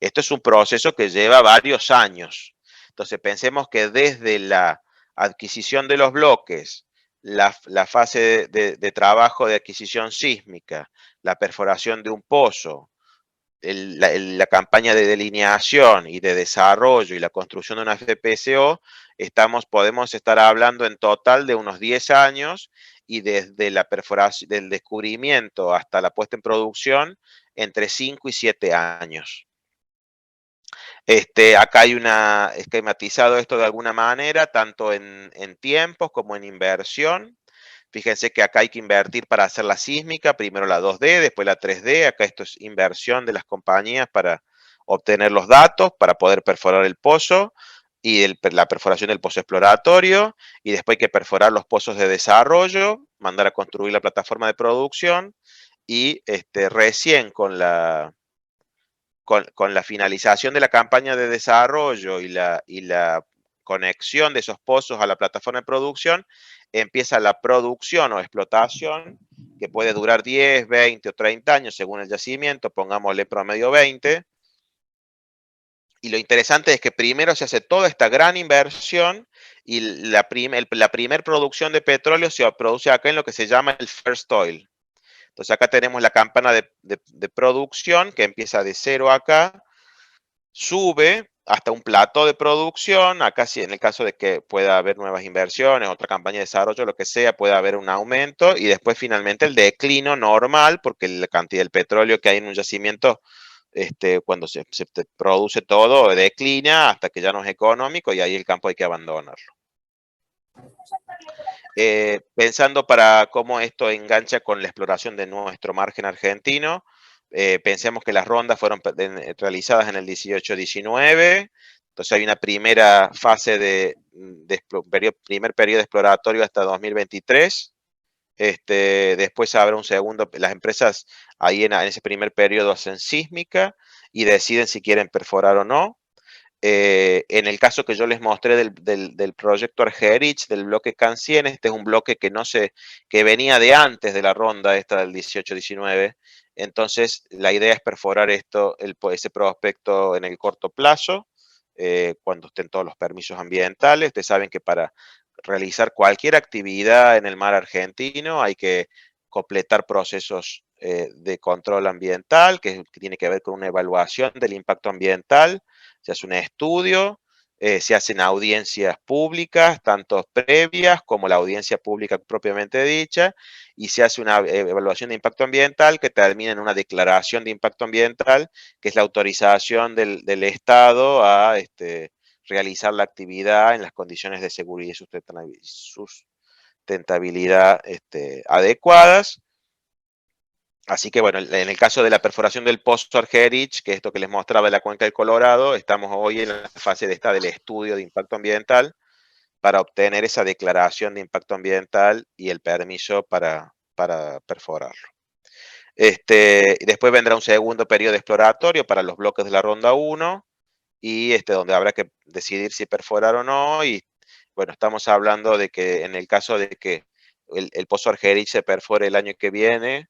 A: Esto es un proceso que lleva varios años. Entonces, pensemos que desde la adquisición de los bloques, la fase de trabajo de adquisición sísmica, la perforación de un pozo, la campaña de delineación y de desarrollo y la construcción de una FPSO, podemos estar hablando en total de unos 10 años, y desde la perforación, del descubrimiento hasta la puesta en producción, entre 5 y 7 años. Acá hay esquematizado esto de alguna manera, tanto en tiempos como en inversión. Fíjense que acá hay que invertir para hacer la sísmica, primero la 2D, después la 3D. Acá esto es inversión de las compañías para obtener los datos, para poder perforar el pozo y la perforación del pozo exploratorio. Y después hay que perforar los pozos de desarrollo, mandar a construir la plataforma de producción y recién con la finalización de la campaña de desarrollo y la conexión de esos pozos a la plataforma de producción, empieza la producción o explotación, que puede durar 10, 20 o 30 años según el yacimiento, pongámosle promedio 20. Y lo interesante es que primero se hace toda esta gran inversión y la primer producción de petróleo se produce acá en lo que se llama el first oil. Entonces acá tenemos la campana de producción que empieza de cero acá, sube hasta un plato de producción. Acá sí, en el caso de que pueda haber nuevas inversiones, otra campaña de desarrollo, lo que sea, puede haber un aumento y después finalmente el declino normal, porque la cantidad del petróleo que hay en un yacimiento, cuando se produce todo, declina hasta que ya no es económico y ahí el campo hay que abandonarlo. Pensando para cómo esto engancha con la exploración de nuestro margen argentino, pensemos que las rondas fueron realizadas en el 18-19, entonces hay una primera fase primer periodo exploratorio hasta 2023. Después habrá un segundo, las empresas ahí en ese primer periodo hacen sísmica y deciden si quieren perforar o no. En el caso que yo les mostré del proyecto Argerich, del bloque CAN 100, este es un bloque que venía de antes de la ronda esta del 18-19. Entonces, la idea es perforar ese prospecto en el corto plazo, cuando estén todos los permisos ambientales. Ustedes saben que para realizar cualquier actividad en el mar argentino hay que completar procesos de control ambiental, que tiene que ver con una evaluación del impacto ambiental. Se hace un estudio, se hacen audiencias públicas, tanto previas como la audiencia pública propiamente dicha, y se hace una evaluación de impacto ambiental que termina en una declaración de impacto ambiental, que es la autorización del Estado a realizar la actividad en las condiciones de seguridad y sustentabilidad adecuadas. Así que bueno, en el caso de la perforación del pozo Argerich, que es esto que les mostraba de la cuenca del Colorado, estamos hoy en la fase del estudio de impacto ambiental para obtener esa declaración de impacto ambiental y el permiso para perforarlo. Y después vendrá un segundo periodo exploratorio para los bloques de la ronda 1 y donde habrá que decidir si perforar o no. Y bueno, estamos hablando de que en el caso de que el pozo Argerich se perfore el año que viene,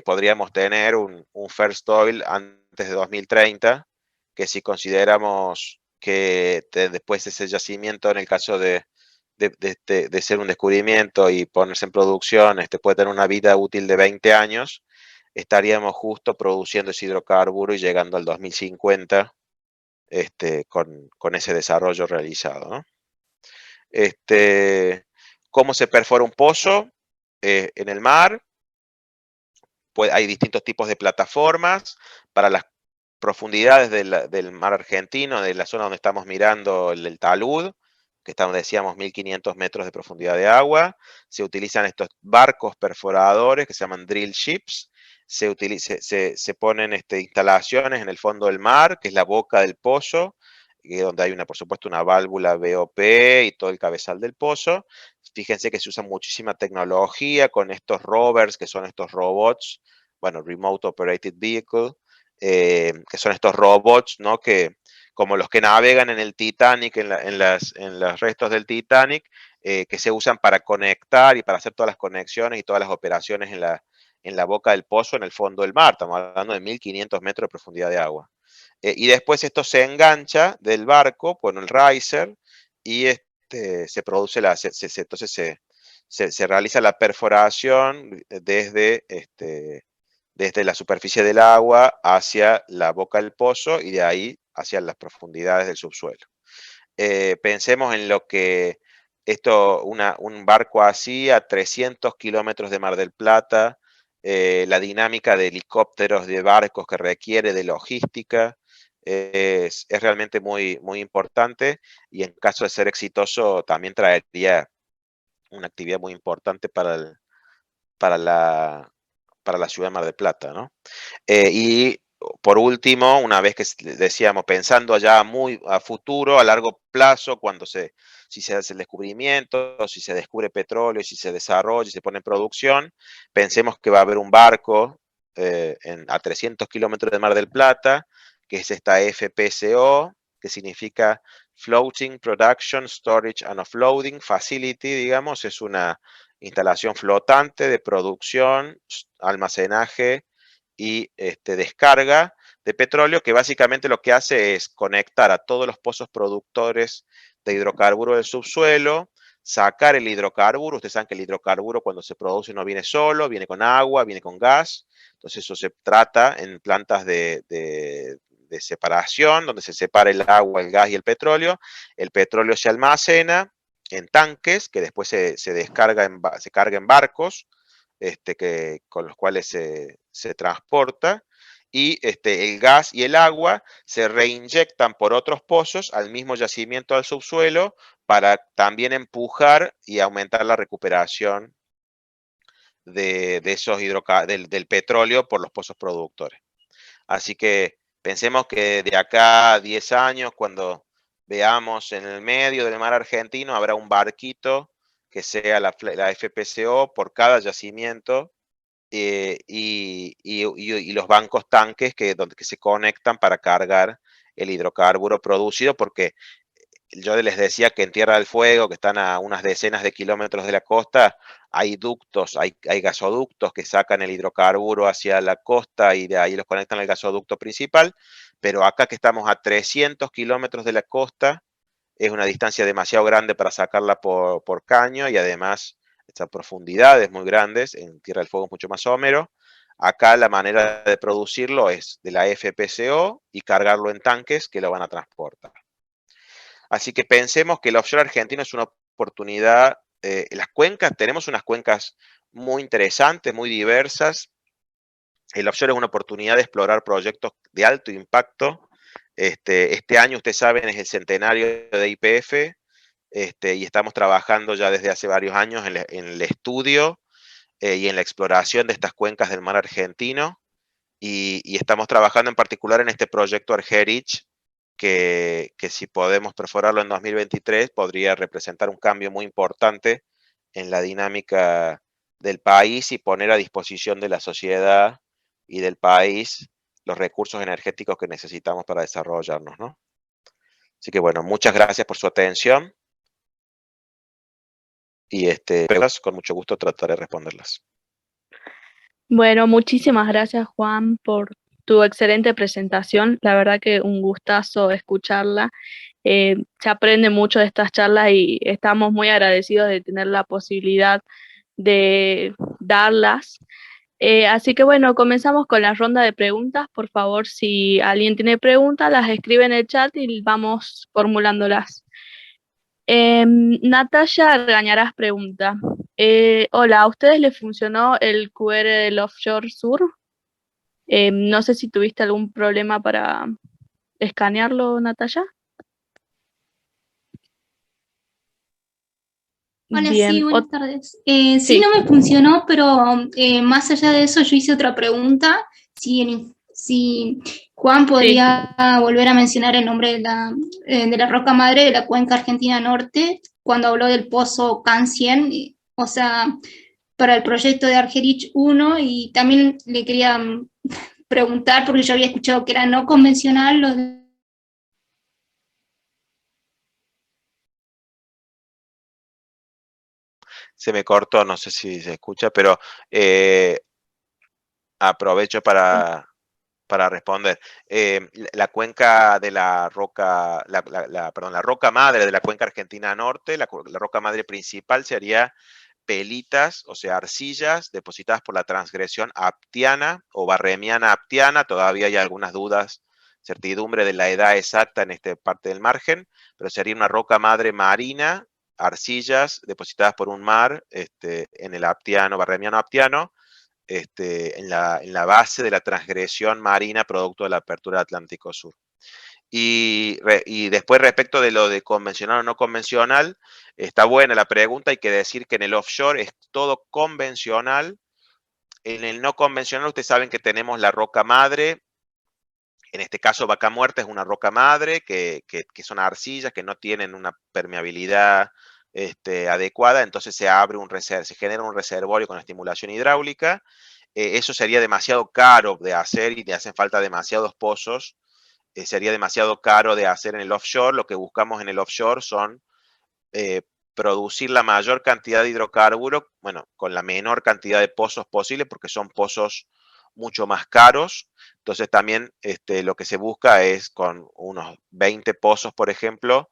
A: podríamos tener un first oil antes de 2030, que si consideramos que después ese yacimiento, en el caso de ser un descubrimiento y ponerse en producción, puede tener una vida útil de 20 años, estaríamos justo produciendo ese hidrocarburo y llegando al 2050 con ese desarrollo realizado, ¿no? ¿Cómo se perfora un pozo en el mar? Pues hay distintos tipos de plataformas para las profundidades del mar argentino, de la zona donde estamos mirando el talud, que está donde decíamos 1500 metros de profundidad de agua. Se utilizan estos barcos perforadores que se llaman drill ships. Se ponen instalaciones en el fondo del mar, que es la boca del pozo, donde hay por supuesto una válvula BOP y todo el cabezal del pozo. Fíjense que se usa muchísima tecnología con estos rovers, que son estos robots, bueno, Remote Operated Vehicle, que son estos robots, ¿no? Que, como los que navegan en el Titanic, en los restos del Titanic, que se usan para conectar y para hacer todas las conexiones y todas las operaciones en la boca del pozo, en el fondo del mar. Estamos hablando de 1500 metros de profundidad de agua. Y después esto se engancha del barco con el riser y se produce entonces se realiza la perforación desde la superficie del agua hacia la boca del pozo y de ahí hacia las profundidades del subsuelo. Pensemos en lo que un barco así a 300 kilómetros de Mar del Plata, la dinámica de helicópteros, de barcos que requiere, de logística, es realmente muy, muy importante y en caso de ser exitoso también traería una actividad muy importante para la, para la ciudad de Mar del Plata, ¿no? Y por último, una vez que decíamos, pensando ya muy a futuro, a largo plazo, si se hace el descubrimiento, si se descubre petróleo, si se desarrolla y se pone en producción, pensemos que va a haber un barco a 300 kilómetros de Mar del Plata, que es esta FPSO, que significa Floating Production, Storage and Offloading Facility, digamos, es una instalación flotante de producción, almacenaje y descarga de petróleo, que básicamente lo que hace es conectar a todos los pozos productores de hidrocarburo del subsuelo, sacar el hidrocarburo. Ustedes saben que el hidrocarburo cuando se produce no viene solo, viene con agua, viene con gas. Entonces eso se trata en plantas de separación, donde se separa el agua, el gas y el petróleo. El petróleo se almacena en tanques que después se carga en barcos con los cuales se transporta, y el gas y el agua se reinyectan por otros pozos al mismo yacimiento al subsuelo para también empujar y aumentar la recuperación del petróleo por los pozos productores. Así que pensemos que de acá a 10 años, cuando veamos en el medio del mar argentino, habrá un barquito que sea la FPSO por cada yacimiento, y los bancos tanques que se conectan para cargar el hidrocarburo producido, porque yo les decía que en Tierra del Fuego, que están a unas decenas de kilómetros de la costa, hay ductos, hay gasoductos que sacan el hidrocarburo hacia la costa y de ahí los conectan al gasoducto principal, pero acá que estamos a 300 kilómetros de la costa, es una distancia demasiado grande para sacarla por caño y además estas profundidades muy grandes, en Tierra del Fuego es mucho más somero. Acá la manera de producirlo es de la FPSO y cargarlo en tanques que lo van a transportar. Así que pensemos que el offshore argentino es una oportunidad. Las cuencas, tenemos unas cuencas muy interesantes, muy diversas. El offshore es una oportunidad de explorar proyectos de alto impacto. Este año, ustedes saben, es el centenario de YPF, y estamos trabajando ya desde hace varios años en el estudio y en la exploración de estas cuencas del mar argentino. Y estamos trabajando en particular en este proyecto Argerich, que si podemos perforarlo en 2023 podría representar un cambio muy importante en la dinámica del país y poner a disposición de la sociedad y del país los recursos energéticos que necesitamos para desarrollarnos, ¿no? Así que bueno, muchas gracias por su atención y con mucho gusto trataré de responderlas.
B: Bueno, muchísimas gracias, Juan, por tu excelente presentación. La verdad que un gustazo escucharla. Se aprende mucho de estas charlas y estamos muy agradecidos de tener la posibilidad de darlas. Así que bueno, comenzamos con la ronda de preguntas. Por favor, si alguien tiene preguntas, las escribe en el chat y vamos formulándolas. Natalia Argañarás pregunta, hola, ¿a ustedes les funcionó el QR del Offshore Sur? No sé si tuviste algún problema para escanearlo, Natalia.
C: Hola, sí,
B: Bien.
C: buenas tardes. Sí, no me funcionó, pero más allá de eso yo hice otra pregunta, si Juan podría volver a mencionar el nombre de la roca madre de la cuenca argentina norte, cuando habló del pozo CAN 100, o sea, para el proyecto de Argerich 1, y también le quería preguntar, porque yo había escuchado que era no convencional lo de...
A: Se me cortó, no sé si se escucha, pero aprovecho para responder. La cuenca de la roca, perdón, la roca madre de la cuenca argentina norte, la roca madre principal sería pelitas, o sea, arcillas depositadas por la transgresión aptiana o barremiana aptiana. Todavía hay algunas dudas, certidumbre de la edad exacta en esta parte del margen, pero sería una roca madre marina, arcillas depositadas por un mar en el aptiano, barremiano aptiano, en la base de la transgresión marina producto de la apertura del Atlántico Sur. Y después respecto de lo de convencional o no convencional, está buena la pregunta, hay que decir que en el offshore es todo convencional. En el no convencional ustedes saben que tenemos la roca madre, en este caso Vaca Muerta es una roca madre, que son arcillas que no tienen una permeabilidad adecuada, entonces se genera un reservorio con estimulación hidráulica. Eso sería demasiado caro de hacer y le hacen falta demasiados pozos. Sería demasiado caro de hacer en el offshore. Lo que buscamos en el offshore son producir la mayor cantidad de hidrocarburos, bueno, con la menor cantidad de pozos posible, porque son pozos mucho más caros. Entonces también lo que se busca es con unos 20 pozos, por ejemplo,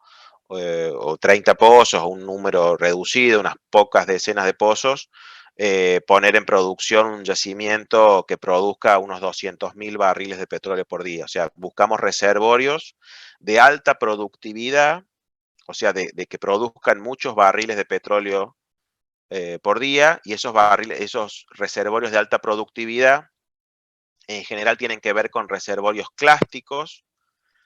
A: o 30 pozos, o un número reducido, unas pocas decenas de pozos, poner en producción un yacimiento que produzca unos 200.000 barriles de petróleo por día. O sea, buscamos reservorios de alta productividad, o sea, de que produzcan muchos barriles de petróleo por día, y esos reservorios de alta productividad en general tienen que ver con reservorios clásticos.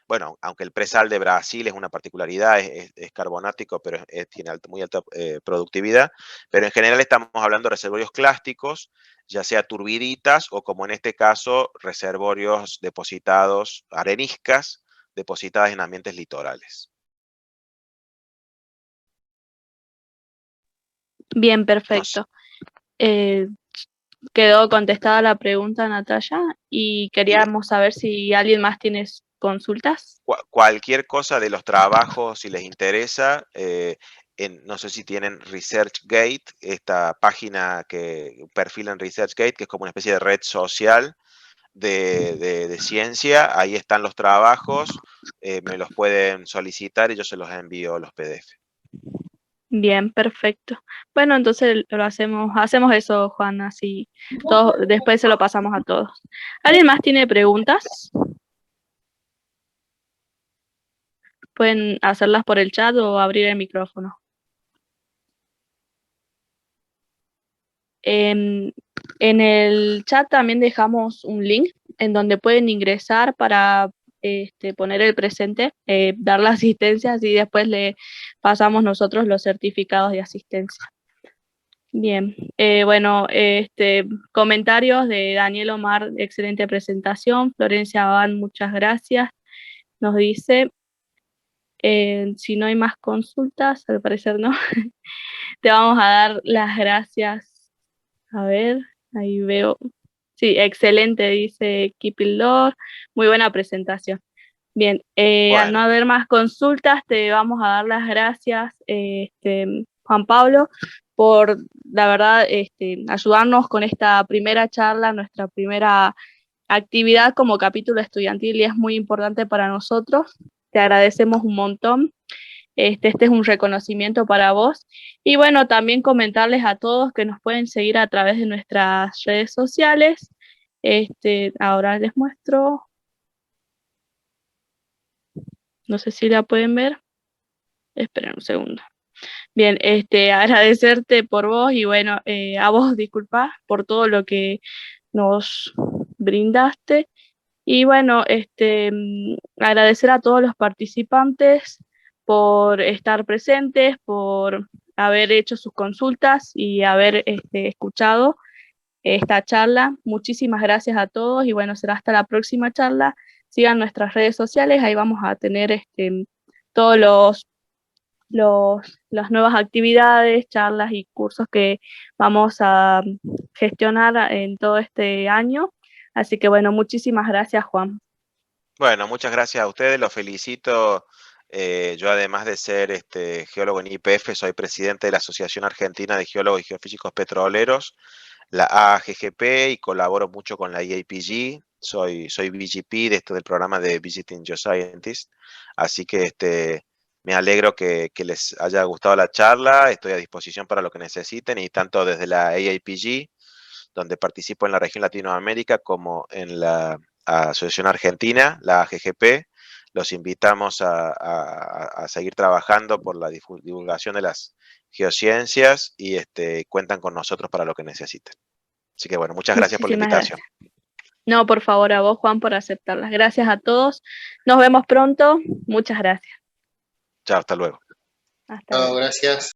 A: Bueno, aunque el presal de Brasil es una particularidad, es carbonático, pero tiene muy alta productividad, pero en general estamos hablando de reservorios clásticos, ya sea turbiditas o, como en este caso, reservorios depositados, areniscas, depositadas en ambientes litorales.
B: Bien, perfecto. Quedó contestada la pregunta, Natalia, y queríamos saber si alguien más tiene consultas.
A: Cualquier cosa de los trabajos, si les interesa, no sé si tienen ResearchGate, esta página, un perfil en ResearchGate, que es como una especie de red social de ciencia. Ahí están los trabajos, me los pueden solicitar y yo se los envío los PDF.
B: Bien, perfecto. Bueno, entonces hacemos eso, Juan, así después se lo pasamos a todos. ¿Alguien más tiene preguntas? Pueden hacerlas por el chat o abrir el micrófono. En el chat también dejamos un link en donde pueden ingresar para poner el presente, dar la asistencia, y después le pasamos nosotros los certificados de asistencia. Bien, bueno, comentarios de Daniel Omar, excelente presentación. Florencia Abad, muchas gracias. Nos dice, si no hay más consultas, al parecer no, te vamos a dar las gracias. A ver, ahí veo. Sí, excelente, dice Kipildor. Muy buena presentación. Bien, al no haber más consultas, te vamos a dar las gracias, Juan Pablo, por, la verdad, ayudarnos con esta primera charla, nuestra primera actividad como capítulo estudiantil, y es muy importante para nosotros. Te agradecemos un montón. Este es un reconocimiento para vos. Y bueno, también comentarles a todos que nos pueden seguir a través de nuestras redes sociales. Ahora les muestro. No sé si la pueden ver. Esperen un segundo. Bien, agradecerte por vos y bueno, a vos disculpa por todo lo que nos brindaste. Y bueno, agradecer a todos los participantes por estar presentes, por haber hecho sus consultas y haber escuchado esta charla. Muchísimas gracias a todos y bueno, será hasta la próxima charla. Sigan nuestras redes sociales, ahí vamos a tener todos las nuevas actividades, charlas y cursos que vamos a gestionar en todo este año. Así que bueno, muchísimas gracias, Juan.
A: Bueno, muchas gracias a ustedes, los felicito. Yo además de ser geólogo en YPF, soy presidente de la Asociación Argentina de Geólogos y Geofísicos Petroleros, la AGGP, y colaboro mucho con la EAPG. Soy VGP del programa de Visiting Geoscientists. Así que me alegro que les haya gustado la charla. Estoy a disposición para lo que necesiten, y tanto desde la AAPG, donde participo en la región Latinoamérica, como en la Asociación Argentina, la AGGP, los invitamos a seguir trabajando por la divulgación de las geociencias y cuentan con nosotros para lo que necesiten. Así que bueno, muchas gracias por la invitación.
B: Gracias. No, por favor, a vos, Juan, por aceptarlas. Gracias a todos. Nos vemos pronto. Muchas gracias.
A: Chao, hasta luego.
B: Hasta luego.
D: Gracias.